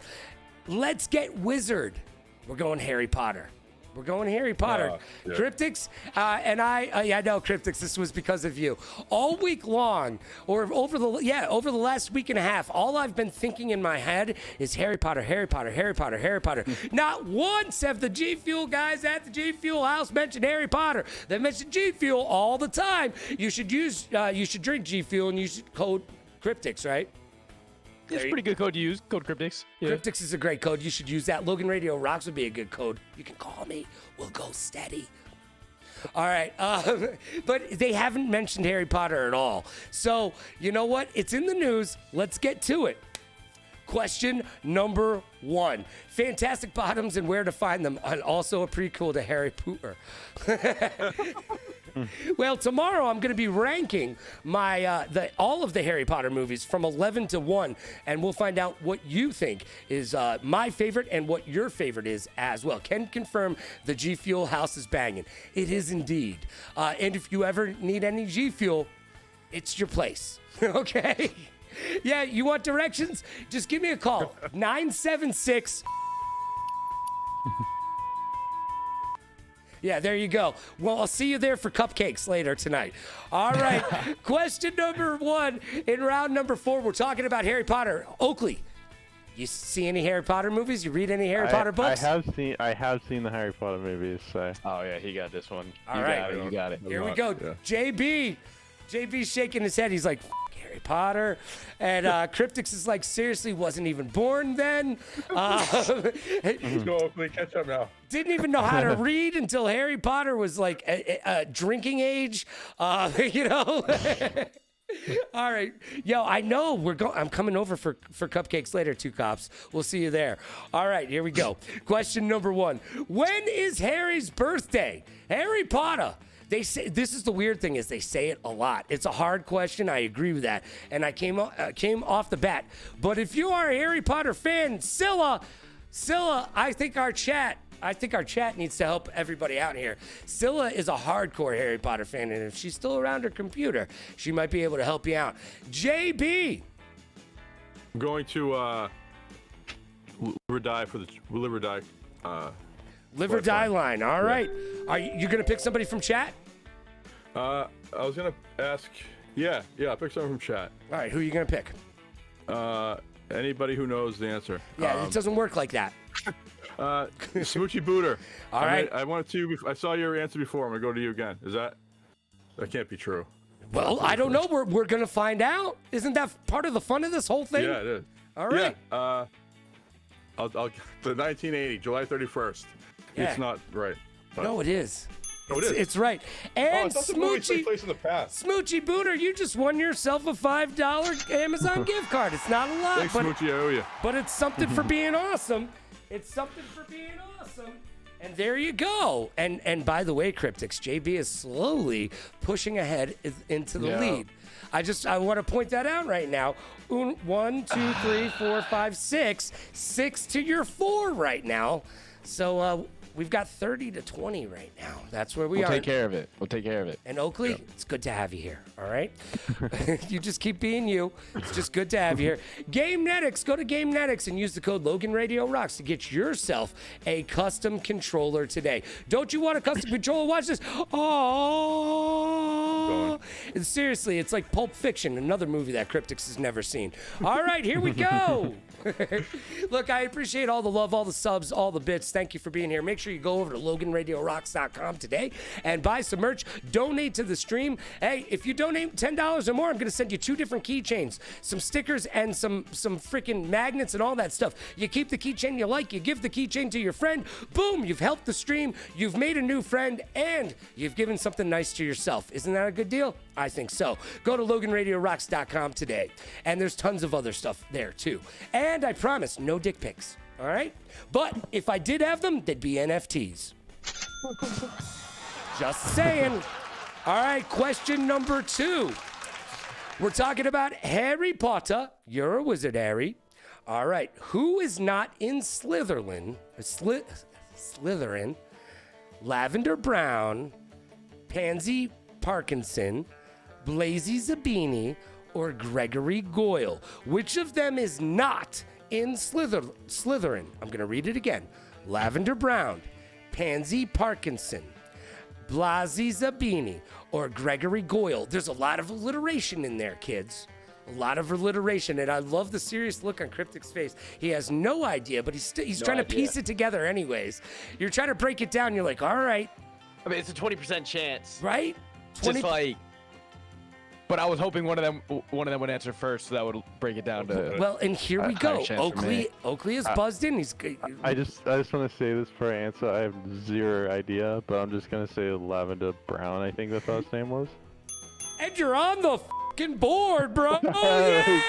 Speaker 1: Let's get wizard. We're going Harry Potter. We're going Harry Potter.
Speaker 6: Yeah.
Speaker 1: Kryptix, and I know Kryptix, this was because of you. All week long, or over the last week and a half, all I've been thinking in my head is Harry Potter, Harry Potter, Harry Potter, Harry Potter. Not once have the G Fuel guys at the G Fuel house mentioned Harry Potter. They mention G Fuel all the time. You should drink G Fuel and use code Kryptix, right?
Speaker 4: It's a pretty good code to use. Code Kryptix. Yeah.
Speaker 1: Kryptix is a great code. You should use that. Logan Radio Rocks would be a good code. You can call me. We'll go steady. All right. But they haven't mentioned Harry Potter at all. So, you know what? It's in the news. Let's get to it. Question number 1. Fantastic bottoms and where to find them. And also a prequel to Harry Potter. Well, tomorrow I'm going to be ranking my all of the Harry Potter movies from 11 to 1, and we'll find out what you think is my favorite and what your favorite is as well. Can confirm the G Fuel house is banging. It is indeed. And if you ever need any G Fuel, it's your place. Okay? Yeah, you want directions? Just give me a call. 976. Yeah, there you go. Well, I'll see you there for cupcakes later tonight. All right. Question number 1 in round number 4. We're talking about Harry Potter. Oakley, you see any Harry Potter movies? You read any Harry Potter books?
Speaker 5: I have seen the Harry Potter movies. So.
Speaker 4: Oh yeah, he got this one.
Speaker 1: All right.
Speaker 4: You got it.
Speaker 1: Here we go. JB, JB's shaking his head. He's like, Harry Potter. And Kryptix is like, seriously, wasn't even born then.
Speaker 6: Go, Oakley, catch up now.
Speaker 1: Didn't even know how to read until Harry Potter was like a drinking age. You know? All right. Yo, I know I'm coming over for cupcakes later, Two Cops. We'll see you there. All right, here we go. Question number 1. When is Harry's birthday? Harry Potter. They say, this is the weird thing, is they say it a lot. It's a hard question. I agree with that. And I came off the bat. But if you are a Harry Potter fan, Scylla, I think our chat needs to help everybody out here. Scylla is a hardcore Harry Potter fan, and if she's still around her computer, she might be able to help you out. JB.
Speaker 6: I'm going to live or die for the live or die.
Speaker 1: Live or die line. All right. Are you going to pick somebody from chat?
Speaker 6: I was going to ask. Yeah, I'll pick someone from chat.
Speaker 1: All right. Who are you going to pick?
Speaker 6: Anybody who knows the answer.
Speaker 1: Yeah, it doesn't work like that.
Speaker 6: Smoochie Booter.
Speaker 1: All right.
Speaker 6: I wanted to. I saw your answer before. I'm gonna go to you again. That can't be true?
Speaker 1: Well, I don't know. We're gonna find out. Isn't that part of the fun of this whole thing?
Speaker 6: Yeah, it is.
Speaker 1: All right.
Speaker 6: Yeah. I'll the 1980, July 31st.
Speaker 1: Yeah.
Speaker 6: It's not right. But...
Speaker 1: No, it is.
Speaker 6: Oh, it is.
Speaker 1: It's right. And
Speaker 6: Smoochie, place in the past.
Speaker 1: Smoochie Booter, you just won yourself a $5 Amazon gift card. It's not a lot,
Speaker 6: Thanks, Smoochie. I owe you.
Speaker 1: But it's something for being awesome. It's something for being awesome. And there you go. And by the way, Kryptix, JB is slowly pushing ahead into the lead. I want to point that out right now. 1, 2, 3, 4, 5, 6. 6 to your 4 right now. So we've got 30-20 right now. That's where we are.
Speaker 4: We'll take care of it.
Speaker 1: And Oakley, it's good to have you here. All right? You just keep being you. It's just good to have you here. GAMENETICS. Go to GAMENETICS and use the code Logan Radio Rocks to get yourself a custom controller today. Don't you want a custom controller? Watch this. Oh. Seriously, it's like Pulp Fiction, another movie that Kryptix has never seen. All right, here we go. Look, I appreciate all the love, all the subs, all the bits. Thank you for being here. Make sure you go over to LoganRadioRocks.com today and buy some merch. Donate to the stream. Hey, if you donate $10 or more, I'm going to send you 2 different keychains, some stickers, and some freaking magnets and all that stuff. You keep the keychain you like. You give the keychain to your friend. Boom, you've helped the stream. You've made a new friend, and you've given something nice to yourself. Isn't that a good deal? I think so. Go to LoganRadioRocks.com today, and there's tons of other stuff there, too. And I promise, no dick pics, all right? But if I did have them, they'd be NFTs. Just saying. All right, question number 2. We're talking about Harry Potter. You're a wizard, Harry. All right, who is not in Slytherin? Lavender Brown, Pansy Parkinson, Blazy Zabini, or Gregory Goyle? Which of them is not in Slytherin? I'm going to read it again. Lavender Brown, Pansy Parkinson, Blazy Zabini, or Gregory Goyle. There's a lot of alliteration in there, kids. A lot of alliteration, and I love the serious look on Kryptix's face. He has no idea, but he's trying to piece it together anyways. You're trying to break it down. You're like, all right.
Speaker 4: I mean, it's a 20% chance.
Speaker 1: Right?
Speaker 4: Just like, but I was hoping one of them would answer first, so that would break it down to.
Speaker 1: Well, and here we go. Oakley is buzzed in.
Speaker 5: I just want to say this before I answer. I have zero idea, but I'm just gonna say Lavender Brown. I think that's what his name was.
Speaker 1: And you're on the fucking board, bro. Oh, yeah!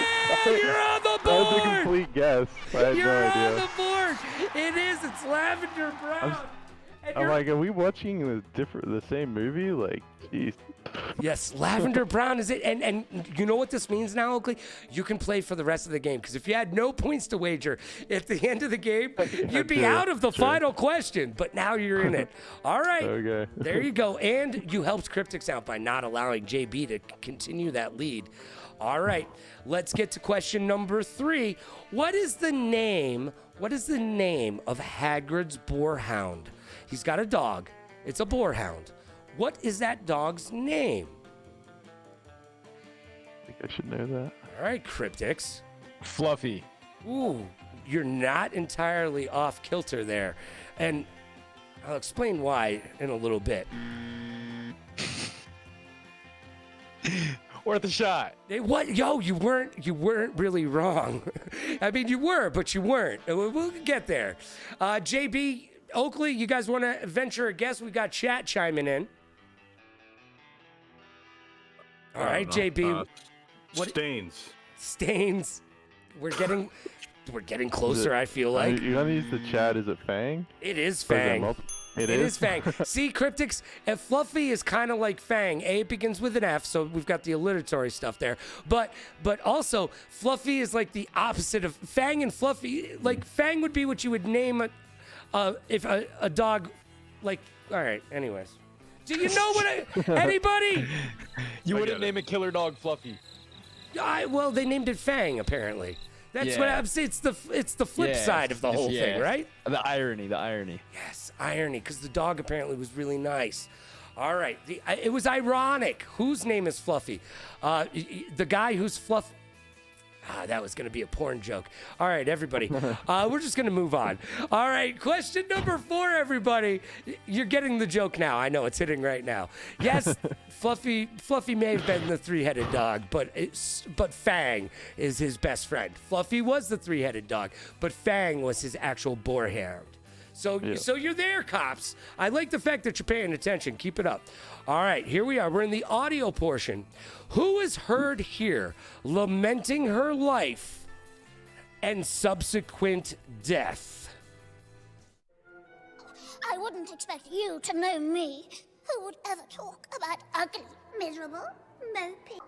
Speaker 1: You're on the board.
Speaker 5: That was a complete guess. I had no idea.
Speaker 1: You're on the board. It is. It's Lavender Brown.
Speaker 5: I'm like, are we watching the same movie? Like, jeez.
Speaker 1: Yes, Lavender Brown is it. And you know what this means now, Oakley? You can play for the rest of the game. Because if you had no points to wager at the end of the game, you'd be out of the final question. But now you're in it. All right.
Speaker 5: Okay.
Speaker 1: There you go. And you helped Kryptix out by not allowing JB to continue that lead. All right. Let's get to question number 3. What is the name of Hagrid's boarhound? He's got a dog. It's a boarhound. What is that dog's name?
Speaker 5: I think I should know that.
Speaker 1: All right, Kryptix.
Speaker 4: Fluffy.
Speaker 1: Ooh, you're not entirely off kilter there. And I'll explain why in a little bit.
Speaker 4: Worth a shot.
Speaker 1: What? Yo, you weren't really wrong. I mean, you were, but you weren't. We'll get there. JB, Oakley, you guys want to venture a guess? We got chat chiming in. All right, JB. Stains. We're getting closer, I feel like.
Speaker 5: You're gonna use the chat. Is it Fang?
Speaker 1: It is Fang. It is Fang. See, Cryptics, if Fluffy is kind of like Fang. It begins with an F, so we've got the alliteratory stuff there. But also, Fluffy is like the opposite of Fang and Fluffy. Like, Fang would be what you would name if a dog, like, all right, anyways. Do you know what anybody?
Speaker 4: You wouldn't name a killer dog Fluffy.
Speaker 1: Well, they named it Fang, apparently. That's what I'm saying. It's the flip side of the whole thing, right?
Speaker 4: The irony.
Speaker 1: Yes, irony, because the dog apparently was really nice. All right, it was ironic. Whose name is Fluffy? The guy who's Fluff. That was going to be a porn joke. All right, everybody. We're just going to move on. All right, question number 4, everybody. You're getting the joke now. I know it's hitting right now. Yes, Fluffy may have been the 3-headed dog, but Fang is his best friend. Fluffy was the 3-headed dog, but Fang was his actual boarhound. So you're there, cops. I like the fact that you're paying attention. Keep it up. All right, here we are. We're in the audio portion. Who is heard here lamenting her life and subsequent death?
Speaker 10: I wouldn't expect you to know me. Who would ever talk about ugly, miserable, mopey?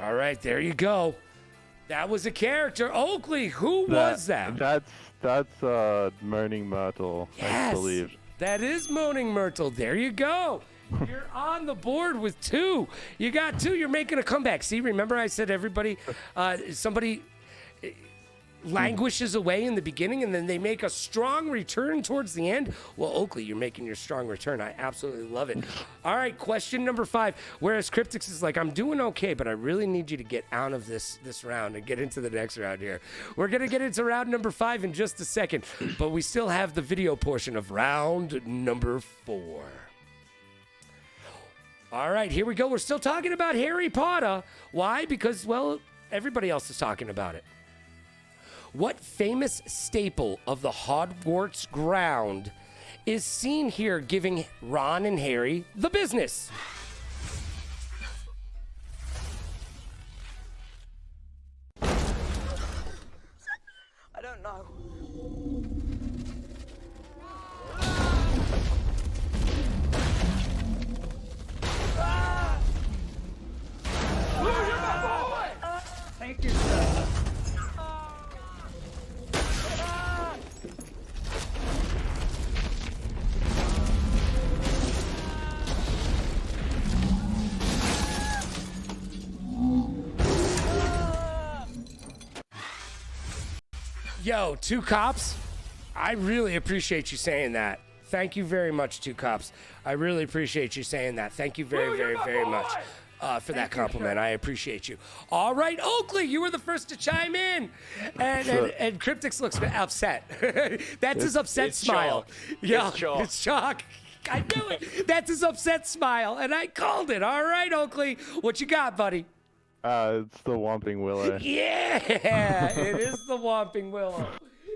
Speaker 1: All right, there you go. That was a character. Oakley, who was that?
Speaker 5: That's Moaning Myrtle,
Speaker 1: yes,
Speaker 5: I believe.
Speaker 1: That is Moaning Myrtle. There you go. You're on the board with 2. You got 2. You're making a comeback. See, remember I said somebody languishes away in the beginning and then they make a strong return towards the end? Well, Oakley, you're making your strong return. I absolutely love it. All right, question number 5. Whereas Cryptix is like, I'm doing okay, but I really need you to get out of this round and get into the next round here. We're going to get into round number 5 in just a second, but we still have the video portion of round number 4. All right, here we go. We're still talking about Harry Potter. Why? Because, well, everybody else is talking about it. What famous staple of the Hogwarts ground is seen here giving Ron and Harry the business?
Speaker 11: I don't know.
Speaker 3: Thank you, sir.
Speaker 1: Yo, 2 cops, I really appreciate you saying that. Thank you very much, 2 cops. I really appreciate you saying that. Thank you very, very, very much for that compliment. I appreciate you. All right, Oakley, you were the first to chime in. And Cryptix looks upset. That's his upset smile. Yeah, it's chalk. I knew it. That's his upset smile, and I called it. All right, Oakley, what you got, buddy?
Speaker 5: It's the Whomping Willow.
Speaker 1: Yeah, it is the Whomping Willow.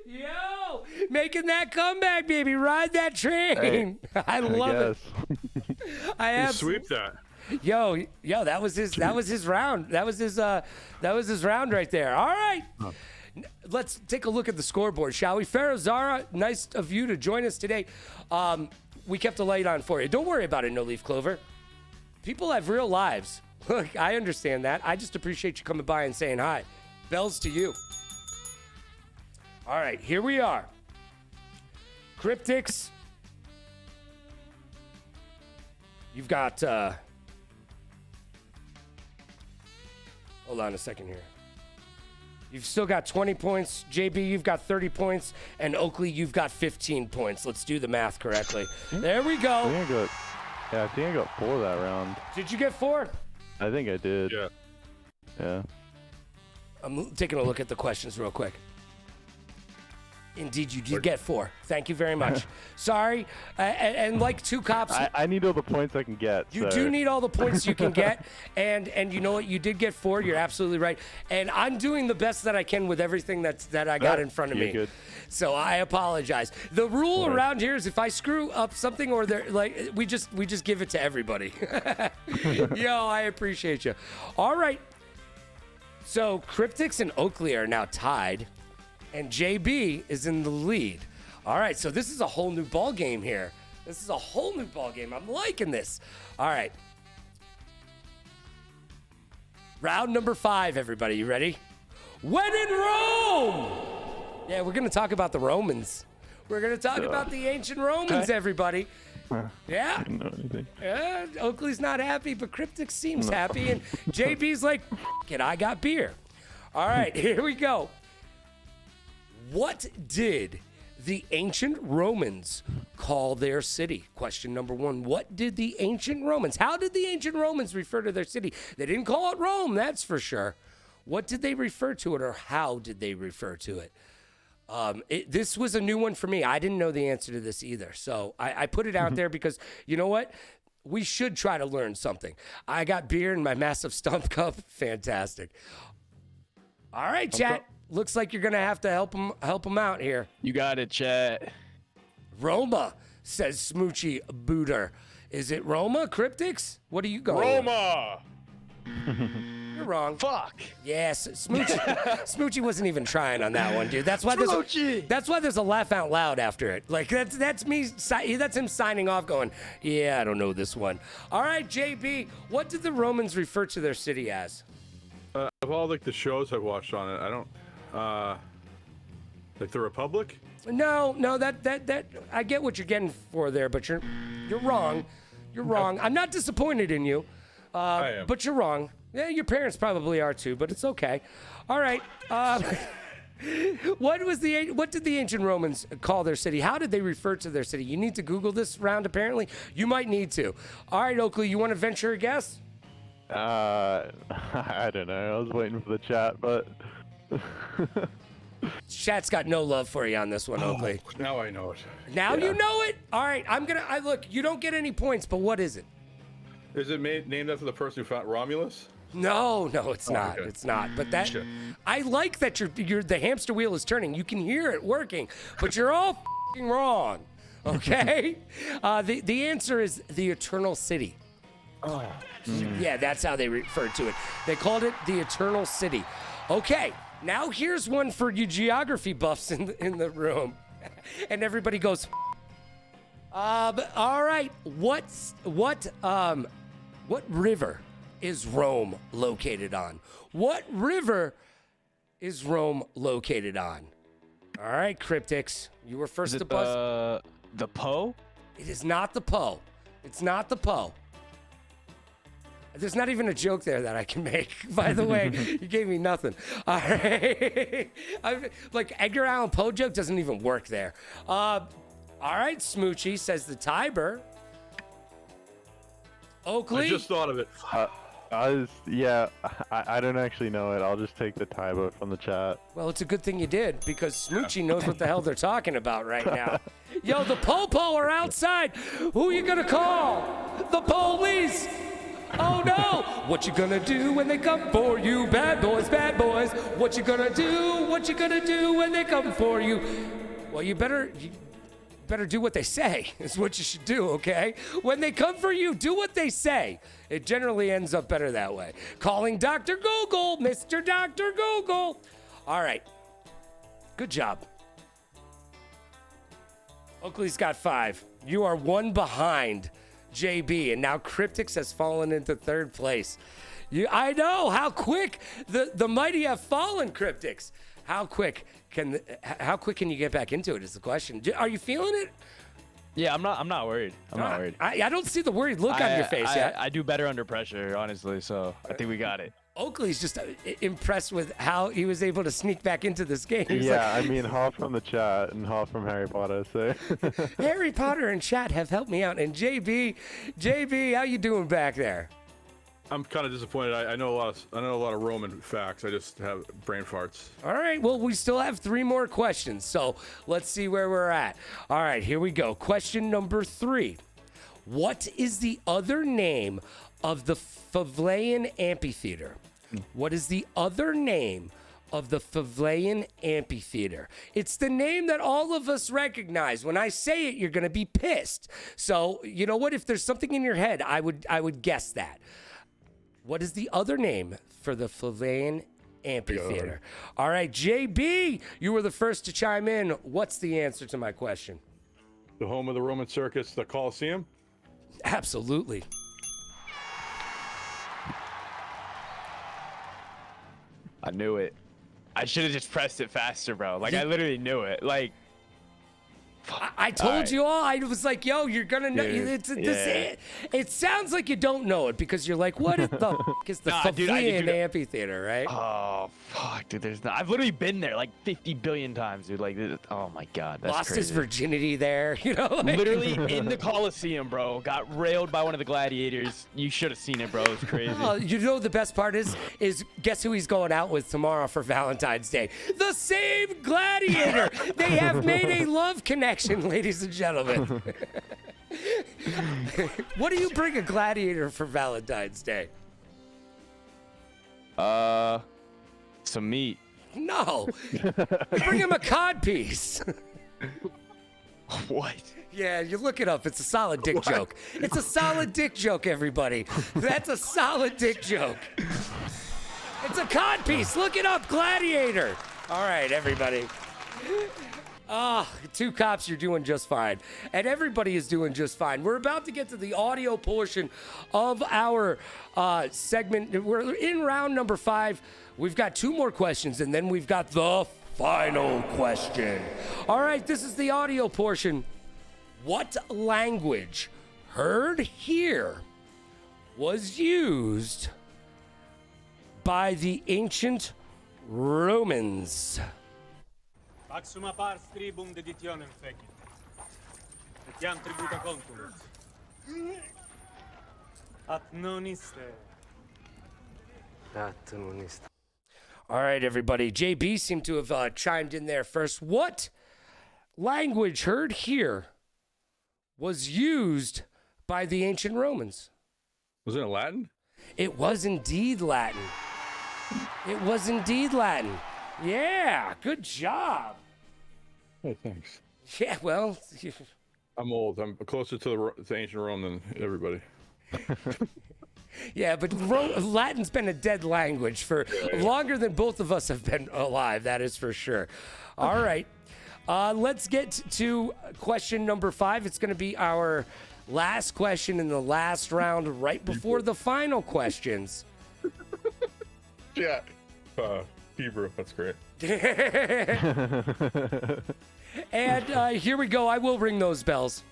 Speaker 1: Yo, making that comeback, baby. Ride that train. Hey, I love it. I have
Speaker 6: sweep that.
Speaker 1: Yo, that was his round. That was his round right there. All right. Oh. Let's take a look at the scoreboard, shall we? Pharaoh Zara, nice of you to join us today. We kept a light on for you. Don't worry about it, No Leaf Clover. People have real lives. Look, I understand that. I just appreciate you coming by and saying hi. Bells to you. All right, here we are. Cryptix. You've got, hold on a second here. You've still got 20 points. JB, you've got 30 points. And Oakley, you've got 15 points. Let's do the math correctly. There we go.
Speaker 5: I think I got 4 that round.
Speaker 1: Did you get 4?
Speaker 5: I think I did.
Speaker 6: Yeah.
Speaker 1: I'm taking a look at the questions real quick. Indeed, you did get 4. Thank you very much. Sorry. And like 2 cops.
Speaker 5: I need all the points I can get.
Speaker 1: You do need all the points you can get. And you know what? You did get 4. You're absolutely right. And I'm doing the best that I can with everything that I got in front of me.
Speaker 5: Good.
Speaker 1: So I apologize. The rule around here is if I screw up something or we just give it to everybody. Yo, I appreciate you. All right. So Kryptix and Oakley are now tied. And JB is in the lead. All right, so this is a whole new ball game here. This is a whole new ball game. I'm liking this. All right. Round number 5, everybody. You ready? When in Rome! Yeah, we're going to talk about the Romans. We're going to talk about the ancient Romans, everybody. Yeah.
Speaker 5: I didn't know anything.
Speaker 1: Yeah, Oakley's not happy, but Kryptix seems happy. And JB's like, it, I got beer. All right, here we go. What did the ancient Romans call their city? Question number 1. What did the ancient Romans, how did the ancient Romans refer to their city? They didn't call it Rome, that's for sure. What did they refer to it, or how did they refer to it? This was a new one for me. I didn't know the answer to this either. So I put it out there because, you know what? We should try to learn something. I got beer in my massive stump cup. Fantastic. All right, chat. Looks like you're going to have to help him out here.
Speaker 4: You got it, chat.
Speaker 1: Roma, says Smoochy Booter. Is it Roma, Kryptix? What are you going
Speaker 6: Roma!
Speaker 1: You're wrong.
Speaker 4: Fuck.
Speaker 1: Yes, Smoochy wasn't even trying on that one, dude. That's why there's a laugh out loud after it. Like that's him signing off going, yeah, I don't know this one. All right, JB, what did the Romans refer to their city as?
Speaker 6: Of all like the shows I've watched on it, I don't like the Republic.
Speaker 1: No, that I get what you're getting for there, but you're wrong. You're wrong. I'm not disappointed in you,
Speaker 6: I am.
Speaker 1: but you're wrong. Yeah, your parents probably are too, but it's okay. All right. What did the ancient Romans call their city? How did they refer to their city? You need to Google this round. Apparently, you might need to. All right, Oakley, you want to venture a guess?
Speaker 5: I don't know. I was waiting for the chat, but
Speaker 1: Chat's got no love for you on this one, Oakley.
Speaker 6: Now I know it.
Speaker 1: Now you know it? All right, I look, you don't get any points, but what is it?
Speaker 6: Is it named after the person who found Romulus?
Speaker 1: No, it's not.
Speaker 6: Okay.
Speaker 1: It's not. But I like that the hamster wheel is turning. You can hear it working, but you're all f***ing wrong. Okay? The answer is the Eternal City. Oh. Yeah, that's how they referred to it. They called it the Eternal City. Okay, now here's one for you geography buffs in the room. And everybody goes, all right, what river is Rome located on? What river is Rome located on? All right, Kryptix, you were first to buzz.
Speaker 4: The Po?
Speaker 1: It is not the Po. It's not the Po. There's not even a joke there that I can make. By the way, you gave me nothing. All right. Like Edgar Allan Poe joke doesn't even work there. All right, Smoochy says the Tiber. Oakley?
Speaker 6: I just thought of it.
Speaker 5: I don't actually know it. I'll just take the Tiber from the chat.
Speaker 1: Well, it's a good thing you did, because Smoochy knows what the hell they're talking about right now. Yo, the Popo are outside. Who you gonna call? The police. Oh no! What you gonna do when they come for you? Bad boys, bad boys. What you gonna do? What you gonna do when they come for you? Well, you better do what they say, is what you should do, okay? When they come for you, do what they say. It generally ends up better that way. Calling Dr. Google, Mr. Dr. Google. All right. Good job. Oakley's got 5. You are 1 behind JB, and now Kryptix has fallen into 3rd place. I know how quick the mighty have fallen, Kryptix. How quick can you get back into it is the question. Are you feeling it?
Speaker 4: Yeah, I'm not worried. I'm not worried.
Speaker 1: I don't see the worried look on your face yet.
Speaker 4: I do better under pressure, honestly, so I think we got it.
Speaker 1: Oakley's just impressed with how he was able to sneak back into this game. He's
Speaker 5: I mean, half from the chat and half from Harry Potter, so.
Speaker 1: Harry Potter and chat have helped me out. And JB, how you doing back there?
Speaker 6: I'm kind of disappointed. I know a lot of Roman facts. I just have brain farts.
Speaker 1: All right, well, we still have 3 more questions, so let's see where we're at. All right, here we go. Question number 3. What is the other name of the Favlayan Amphitheater? What is the other name of the Favlayan Amphitheater? It's the name that all of us recognize. When I say it, you're going to be pissed. So, you know what? If there's something in your head, I would guess that. What is the other name for the Favlayan Amphitheater? All right, JB, you were the first to chime in. What's the answer to my question?
Speaker 6: The home of the Roman circus, the Colosseum?
Speaker 1: Absolutely.
Speaker 4: I knew it. I should have just pressed it faster, bro. Like, I literally knew it. Like,
Speaker 1: I told you all. I was like, yo, you're going to know. It sounds like you don't know it because you're like, what the fuck is the Favlayan Amphitheater, right?
Speaker 4: Oh, fuck, dude. There's not. I've literally been there like 50 billion times, dude. Like, oh my God. That's
Speaker 1: Lost
Speaker 4: crazy.
Speaker 1: his virginity there, you know? Like,
Speaker 4: literally in the Coliseum, bro. Got railed by one of the gladiators. You should have seen it, bro. It was crazy.
Speaker 1: Oh, you know the best part is guess who he's going out with tomorrow for Valentine's Day? The same gladiator. They have made a love connection, ladies and gentlemen. What do you bring a gladiator for Valentine's Day?
Speaker 4: Some meat.
Speaker 1: No. You bring him a cod piece.
Speaker 4: What?
Speaker 1: Yeah, you look it up. It's a solid dick joke. It's a solid dick joke, everybody. That's a solid dick joke. It's a cod piece. Look it up, gladiator. All right, everybody. Ah, 2 cops, you're doing just fine. And everybody is doing just fine. We're about to get to the audio portion of our segment. We're in round number 5. We've got 2 more questions, and then we've got the final question. All right, this is the audio portion. What language heard here was used by the ancient Romans?
Speaker 12: Axuma pars tribum deditionem fecit. Etiam tributa contumus. At noniste.
Speaker 1: All right, everybody. JB seemed to have chimed in there first. What language heard here was used by the ancient Romans?
Speaker 6: Was it Latin?
Speaker 1: It was indeed Latin. It was indeed Latin. Yeah, good job.
Speaker 6: Hey, thanks.
Speaker 1: Yeah, well,
Speaker 6: I'm old. I'm closer to ancient Rome than everybody.
Speaker 1: yeah, but Latin's been a dead language for longer than both of us have been alive. That is for sure. All right, let's get to question number 5. It's going to be our last question in the last round, right before the final questions.
Speaker 6: Yeah. Hebrew, that's great.
Speaker 1: And here we go. I will ring those bells.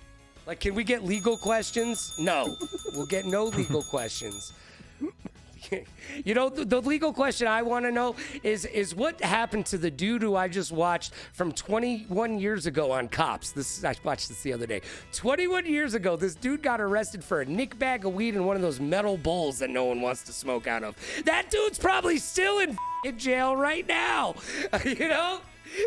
Speaker 1: Like, can we get legal questions? No. We'll get no legal questions. You know, the legal question I want to know is what happened to the dude who I just watched from 21 years ago on Cops. I watched this the other day. 21 years ago, this dude got arrested for a nick bag of weed in one of those metal bowls that no one wants to smoke out of. That dude's probably still in jail right now. You know?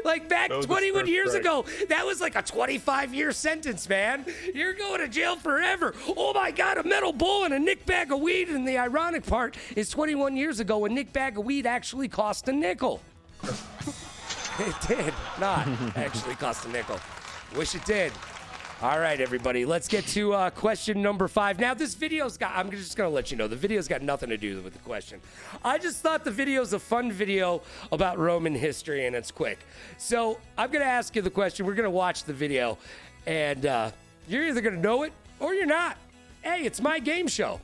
Speaker 1: Like back 21 years ago, that was like a 25-year sentence, man. You're going to jail forever. Oh my God, a metal bowl and a nick bag of weed. And the ironic part is 21 years ago, a nick bag of weed actually cost a nickel. It did not actually cost a nickel. Wish it did. All right, everybody, let's get to question number 5. Now, this video's got, I'm just going to let you know, the video's got nothing to do with the question. I just thought the video's a fun video about Roman history, and it's quick. So I'm going to ask you the question. We're going to watch the video, and you're either going to know it or you're not. Hey, it's my game show.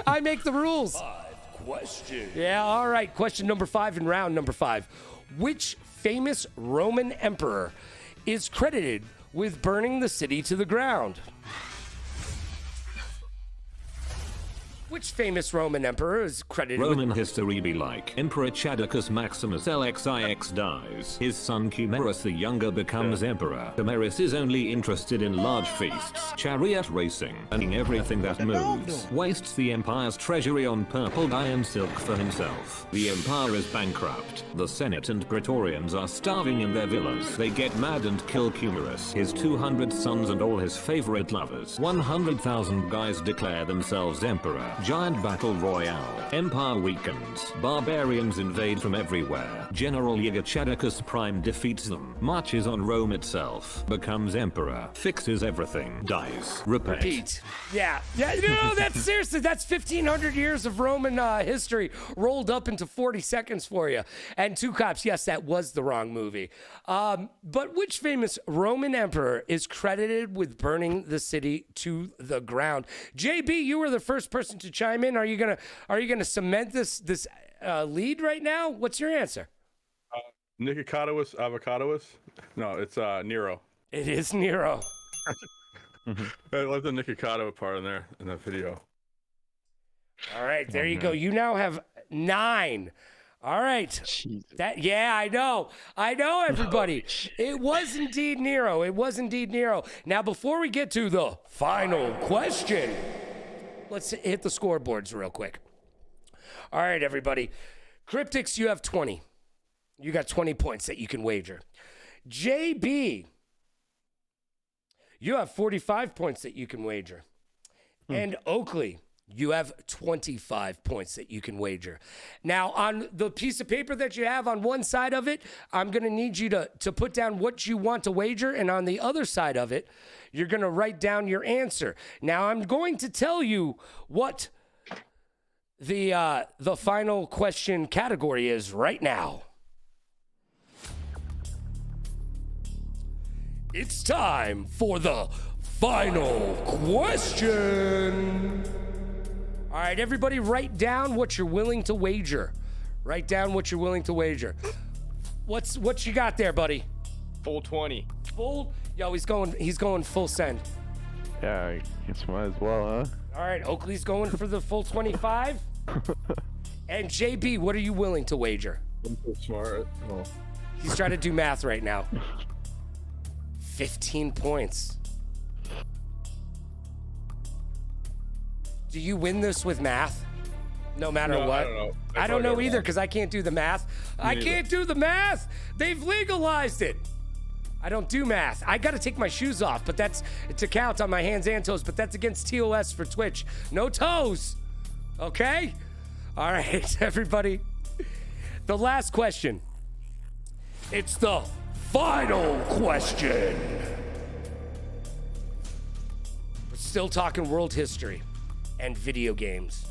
Speaker 1: I make the rules.
Speaker 13: 5 questions.
Speaker 1: Yeah, all right. Question number 5 in round number 5. Which famous Roman emperor is credited with burning the city to the ground? Which famous Roman emperor is credited
Speaker 14: Roman
Speaker 1: with...
Speaker 14: history be like. Emperor Chadicus Maximus LXIX dies. His son Cumerus the Younger becomes emperor. Cumerus is only interested in large feasts, chariot racing, and everything that moves. Wastes the empire's treasury on purple dye and silk for himself. The empire is bankrupt. The Senate and Praetorians are starving in their villas. They get mad and kill Cumerus, his 200 sons and all his favorite lovers. 100,000 guys declare themselves emperor. Giant battle royale. Empire weakens. Barbarians invade from everywhere. General Chadicus Prime defeats them. Marches on Rome itself. Becomes emperor. Fixes everything. Dies. Repeat.
Speaker 1: Yeah. No, that's seriously, that's 1,500 years of Roman history rolled up into 40 seconds for you. And Two Cops, yes, that was the wrong movie. But which famous Roman emperor is credited with burning the city to the ground? JB, you were the first person to chime in. Are you gonna cement this lead right now? What's your answer?
Speaker 6: Nicocatus Avocadous? No, it's Nero.
Speaker 1: It is Nero.
Speaker 6: I love the Nicocado part in there in that video.
Speaker 1: All right, there you go. You now have 9. All right.
Speaker 5: Jesus.
Speaker 1: I know, everybody. It was indeed Nero. It was indeed Nero. Now, before we get to the final question, let's hit the scoreboards real quick. All right, everybody. Kryptix, you have 20. You got 20 points that you can wager. JB, you have 45 points that you can wager. And Oakley, you have 25 points that you can wager. Now, on the piece of paper that you have on one side of it, I'm going to need you to put down what you want to wager. And on the other side of it, you're going to write down your answer. Now, I'm going to tell you what the final question category is right now. It's time for the final question. All right, everybody, write down what you're willing to wager. Write down what you're willing to wager. What you got there, buddy?
Speaker 4: Full 20.
Speaker 1: Full? Yo, he's going full send.
Speaker 5: Yeah, I guess might as well, huh?
Speaker 1: All right, Oakley's going for the full 25. And JB, what are you willing to wager?
Speaker 6: I'm so smart. Oh.
Speaker 1: He's trying to do math right now. 15 points. Do you win this with math? No matter what?
Speaker 6: I don't know.
Speaker 1: I don't know either because I can't do the math. I can't do the math. They've legalized it. I don't do math. I got to take my shoes off, but that's to count on my hands and toes, but that's against TOS for Twitch. No toes. Okay? All right, everybody. The last question. It's the final question. We're still talking world history and video games.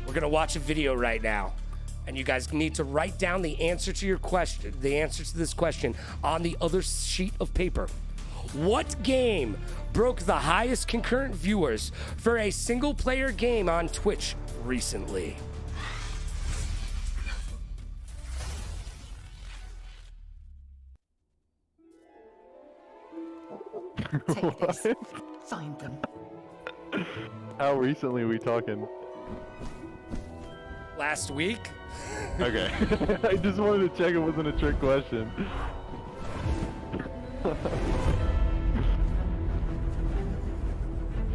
Speaker 1: We're gonna watch a video right now, and you guys need to write down the answer to your question, the answer to this question on the other sheet of paper. What game broke the highest concurrent viewers for a single player game on Twitch recently?
Speaker 15: Take this. Find them.
Speaker 5: How recently are we talking?
Speaker 1: Last week?
Speaker 5: Okay. I just wanted to check it wasn't a trick question.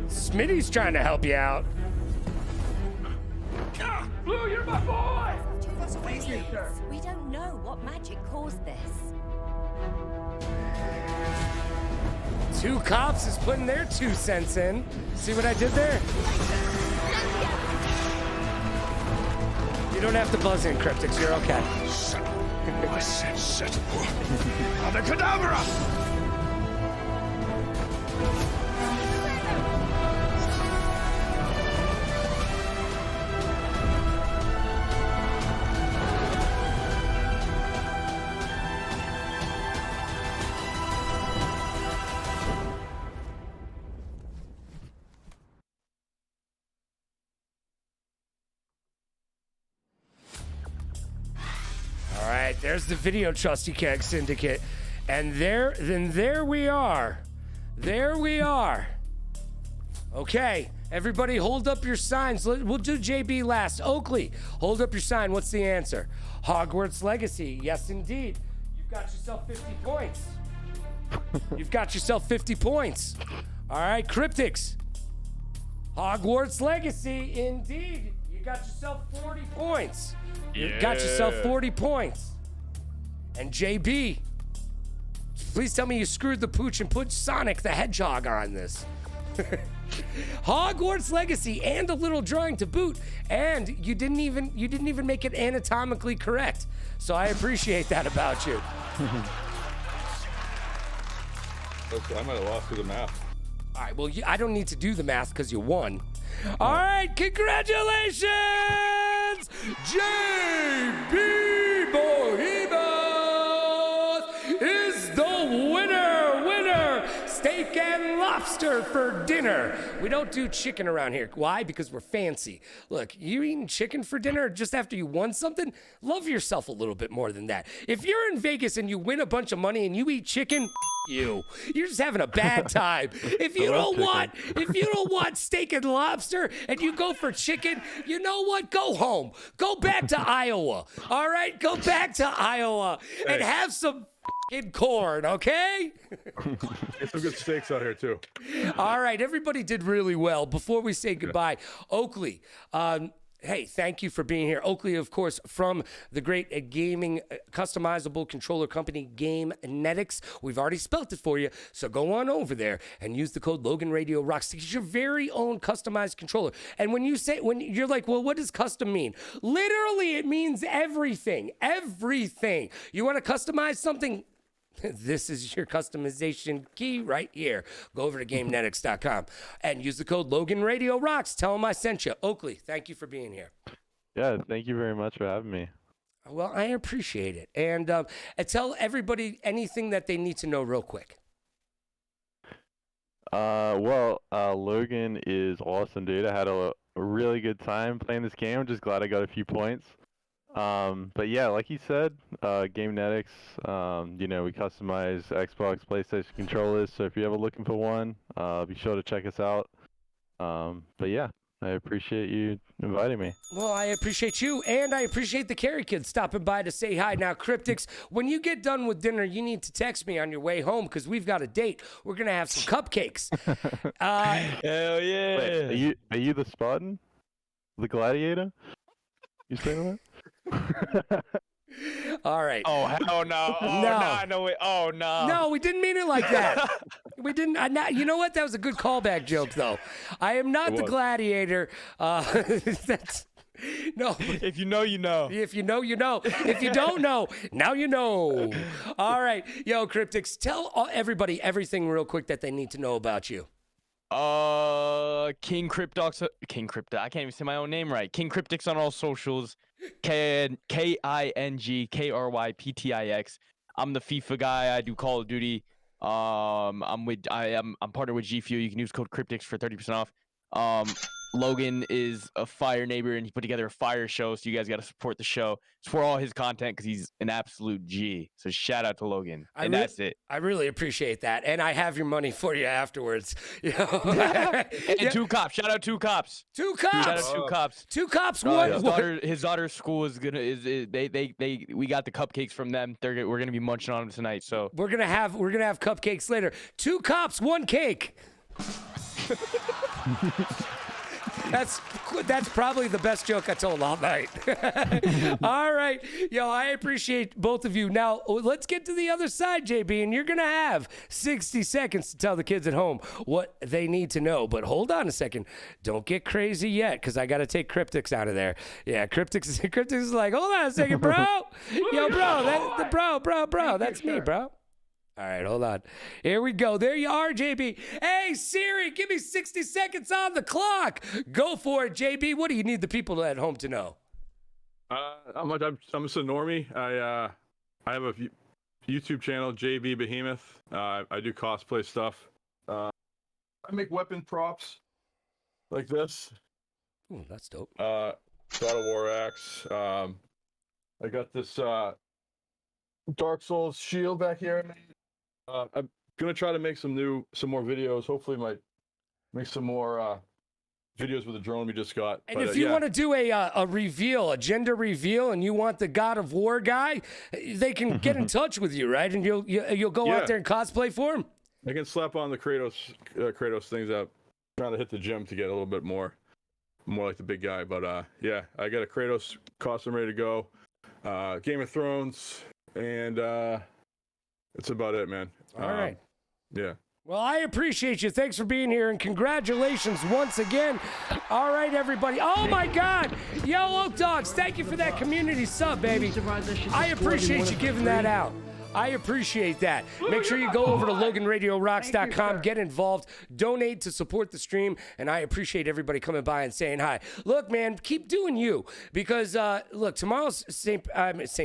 Speaker 1: Smitty's trying to help you out.
Speaker 2: Blue, you're my boy!
Speaker 16: We don't know what magic caused this.
Speaker 1: Two Cops is putting their 2 cents in. See what I did there? You don't have to buzz in, Kryptix. You're okay.
Speaker 13: I said settle. Abacadabra!
Speaker 1: All right, there's the video Trusty Keg Syndicate. And there we are. There we are. Okay, everybody hold up your signs. We'll do JB last. Oakley, hold up your sign. What's the answer? Hogwarts Legacy. Yes, indeed. You've got yourself 50 points. You've got yourself 50 points. All right, Cryptics. Hogwarts Legacy, indeed. You got yourself 40 points. You got yourself 40 points. And JB, please tell me you screwed the pooch and put Sonic the Hedgehog on this. Hogwarts Legacy and a little drawing to boot, and you didn't even make it anatomically correct. So I appreciate that about you.
Speaker 6: I might have lost to the math.
Speaker 1: All right, well, I don't need to do the math because you won. All right, congratulations, JB Bohemos is the winner. Steak and lobster for dinner. We don't do chicken around here. Why? Because we're fancy. Look, you eating chicken for dinner just after you won something? Love yourself a little bit more than that. If you're in Vegas and you win a bunch of money and you eat chicken, you're just having a bad time. If you don't want steak and lobster and you go for chicken, you know what? Go home. Go back to Iowa. All right? Go back to Iowa and have some corn, okay?
Speaker 6: Get some good steaks out here too.
Speaker 1: All right, everybody did really well. Before we say goodbye, Oakley, hey, thank you for being here. Oakley, of course, from the great gaming customizable controller company GAMENETICS. We've already spelt it for you, so go on over there and use the code Logan Radio Rocks to get your very own customized controller. And when you're like, well, what does custom mean? Literally, it means everything. Everything. You want to customize something? This is your customization key right here. Go over to GAMENETICS.com and use the code Logan Radio Rocks. Tell them I sent you. Oakley, thank you for being here.
Speaker 5: Yeah, thank you very much for having me.
Speaker 1: Well, I appreciate it. And tell everybody anything that they need to know real quick.
Speaker 5: Logan is awesome, dude. I had a really good time playing this game. I'm just glad I got a few points. But yeah, like you said, GAMENETICS, we customize Xbox, PlayStation controllers. So if you're ever looking for one, be sure to check us out. But yeah, I appreciate you inviting me.
Speaker 1: Well, I appreciate you, and I appreciate the Carry Kids stopping by to say hi. Now, Cryptics, when you get done with dinner, you need to text me on your way home because we've got a date. We're going to have some cupcakes.
Speaker 4: Hell yeah.
Speaker 5: Wait, are you the Spartan? The gladiator? You saying that?
Speaker 1: All right.
Speaker 4: Oh, hell no. Oh, no. I know it. Oh, no.
Speaker 1: No, we didn't mean it like that. We didn't. You know what? That was a good callback joke, though. I am not the gladiator. That's... No.
Speaker 4: If you know, you know.
Speaker 1: If you know, you know. If you don't know, now you know. All right. Yo, Cryptics, tell everybody everything real quick that they need to know about you.
Speaker 4: King KRYPTIX. I can't even say my own name right. King KRYPTIX on all socials. KINGKRYPTIX. I'm the FIFA guy. I do Call of Duty. I'm partnered with G Fuel. You can use code KRYPTIX for 30% off. Logan is a fire neighbor, and he put together a fire show, so you guys got to support the show. Support all his content because he's an absolute G. So shout out to Logan. That's it.
Speaker 1: I really appreciate that, and I have your money for you afterwards.
Speaker 4: And Two Cops. Shout out Two Cops.
Speaker 1: Two Cops.
Speaker 4: Shout out Two Cops.
Speaker 1: Two Cops.
Speaker 4: His daughter's school is gonna we got the cupcakes from them. We're gonna be munching on them tonight. So
Speaker 1: we're gonna have cupcakes later. Two cops, one cake. That's probably the best joke I told all night. All right. Yo, I appreciate both of you. Now, let's get to the other side, JB, and you're going to have 60 seconds to tell the kids at home what they need to know. But hold on a second. Don't get crazy yet, because I got to take KRYPTIX out of there. Yeah, KRYPTIX is like, hold on a second, bro. Yo, bro, that's me, bro. All right, hold on. Here we go. There you are, JB. Hey, Siri, give me 60 seconds on the clock. Go for it, JB. What do you need the people at home to know?
Speaker 6: I'm just a normie. I have a YouTube channel, JB Behemoth. I do cosplay stuff. I make weapon props like this.
Speaker 1: Ooh, that's dope.
Speaker 6: God of War axe. I got this Dark Souls shield back here. I'm gonna try to make some more videos. Hopefully my make some more videos with the drone we just got.
Speaker 1: And if you want to do a reveal, a gender reveal, and you want the God of War guy, they can get in touch with you, right? And you'll go out there and cosplay for him.
Speaker 6: I can slap on the Kratos things up. Trying to hit the gym to get a little bit more like the big guy. But yeah, I got a Kratos costume ready to go. Game of Thrones, and that's about it, man.
Speaker 1: All right.
Speaker 6: Yeah.
Speaker 1: Well, I appreciate you. Thanks for being here, and congratulations once again. All right, everybody. Oh, my God. Yo, Oak Dogs, thank you for that community sub, baby. I appreciate you giving that out. I appreciate that. Make sure you go over to LoganRadioRocks.com, get involved, donate to support the stream, and I appreciate everybody coming by and saying hi. Look, man, keep doing you, because, look, tomorrow's St.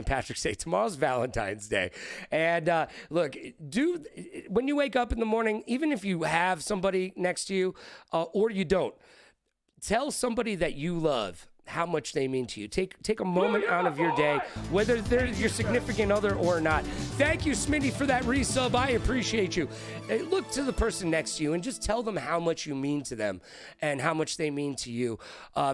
Speaker 1: Patrick's Day. Tomorrow's Valentine's Day. And, look, when you wake up in the morning, even if you have somebody next to you or you don't, tell somebody that you love how much they mean to you. Take a moment out of your day, whether they're your significant other or not. Thank you, Smitty, for that resub. I appreciate you. Look to the person next to you and just tell them how much you mean to them and how much they mean to you.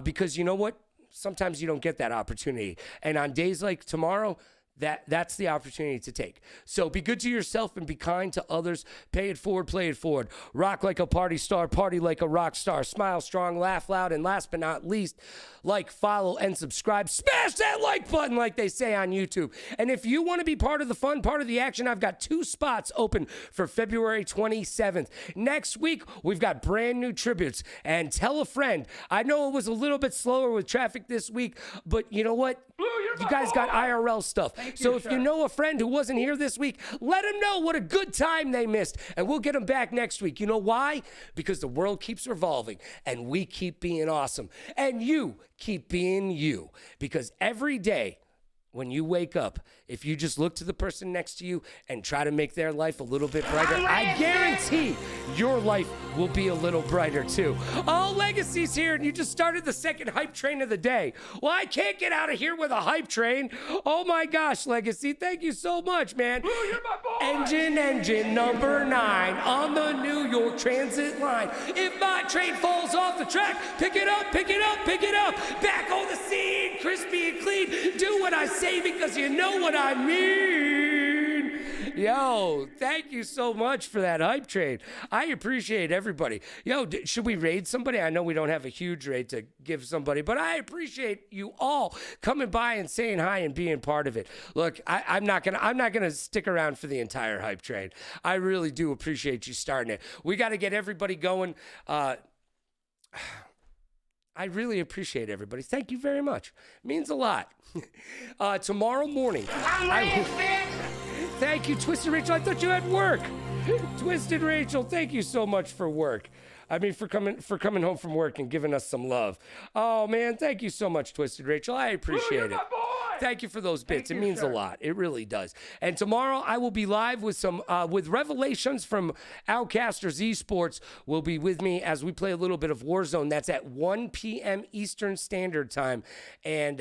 Speaker 1: Because you know what? Sometimes you don't get that opportunity. And on days like tomorrow, that's the opportunity to take. So be good to yourself and be kind to others. Pay it forward, play it forward. Rock like a party star, party like a rock star. Smile strong, laugh loud, and last but not least, like, follow, and subscribe. Smash that like button like they say on YouTube. And if you want to be part of the fun, part of the action, I've got 2 spots open for February 27th. Next week, we've got brand new tributes. And tell a friend. I know it was a little bit slower with traffic this week, but you know what? You guys got IRL stuff. So if you know a friend who wasn't here this week, let them know what a good time they missed, and we'll get them back next week. You know why? Because the world keeps revolving, and we keep being awesome, and you keep being you. Because every day when you wake up, if you just look to the person next to you and try to make their life a little bit brighter, I guarantee your life will be a little brighter too. Oh, Legacy's here, and you just started the second hype train of the day. Well, I can't get out of here with a hype train. Oh my gosh, Legacy, thank you so much, man.
Speaker 13: Blue, you're my boy.
Speaker 1: Engine number 9 on the New York Transit line. If my train falls off the track, pick it up, pick it up, pick it up. Back on the scene, crispy and clean. Do what I say, because you know what I mean. Yo, thank you so much for that hype train. I appreciate everybody. Yo, should we raid somebody? I know we don't have a huge raid to give somebody, but I appreciate you all coming by and saying hi and being part of it. Look, I'm not gonna stick around for the entire hype train. I really do appreciate you starting it. We got to get everybody going. I really appreciate everybody. Thank you very much. It means a lot. Tomorrow morning. Thank you, Twisted Rachel. I thought you had work. Twisted Rachel, thank you so much for work. I mean, for coming home from work and giving us some love. Oh, man, thank you so much, Twisted Rachel. I appreciate it. Thank you for those bits. It means a lot. It really does. And tomorrow I will be live with some with Revelations from Outcasters Esports will be with me as we play a little bit of Warzone. That's at 1 p.m. Eastern Standard Time, and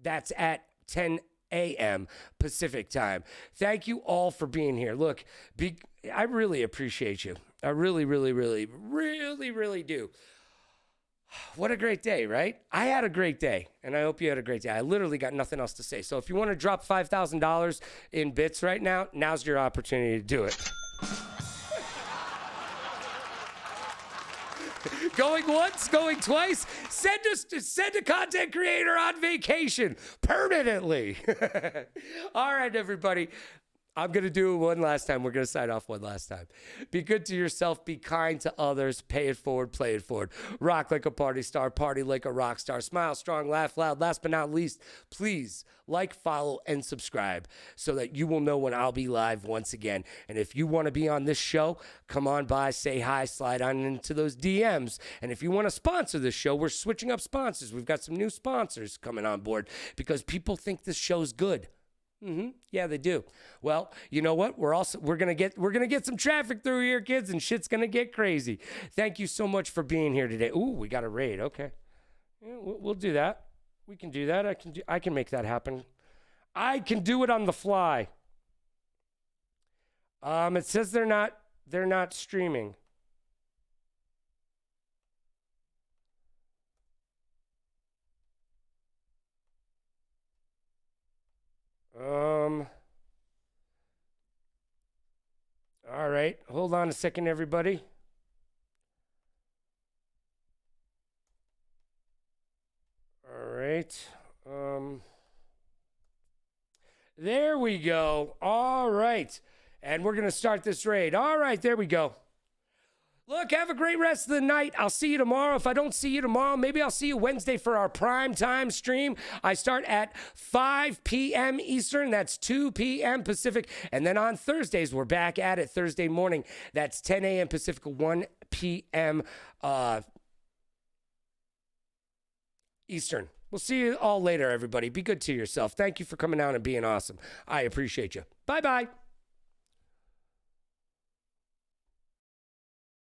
Speaker 1: that's at 10 a.m. Pacific Time. Thank you all for being here. Look, I really appreciate you. I really, really, really, really, really do. What a great day, right? I had a great day, and I hope you had a great day. I literally got nothing else to say. So if you want to drop $5,000 in bits right now, now's your opportunity to do it. Going once, going twice, send a content creator on vacation permanently. All right, everybody. I'm going to do it one last time. We're going to sign off one last time. Be good to yourself. Be kind to others. Pay it forward. Play it forward. Rock like a party star. Party like a rock star. Smile strong. Laugh loud. Last but not least, please like, follow, and subscribe so that you will know when I'll be live once again. And if you want to be on this show, come on by, say hi, slide on into those DMs. And if you want to sponsor this show, we're switching up sponsors. We've got some new sponsors coming on board because people think this show's good. Yeah, they do. Well, you know what? We're gonna get some traffic through here, kids, and shit's gonna get crazy. Thank you so much for being here today. Ooh, we got a raid. Okay, yeah, we'll do that. We can do that. I can make that happen. I can do it on the fly. It says they're not streaming. All right. Hold on a second, everybody. All right. There we go. All right. And we're going to start this raid. All right, there we go. Look, have a great rest of the night. I'll see you tomorrow. If I don't see you tomorrow, maybe I'll see you Wednesday for our prime time stream. I start at 5 p.m. Eastern. That's 2 p.m. Pacific. And then on Thursdays, we're back at it Thursday morning. That's 10 a.m. Pacific, 1 p.m. Eastern. We'll see you all later, everybody. Be good to yourself. Thank you for coming out and being awesome. I appreciate you. Bye-bye.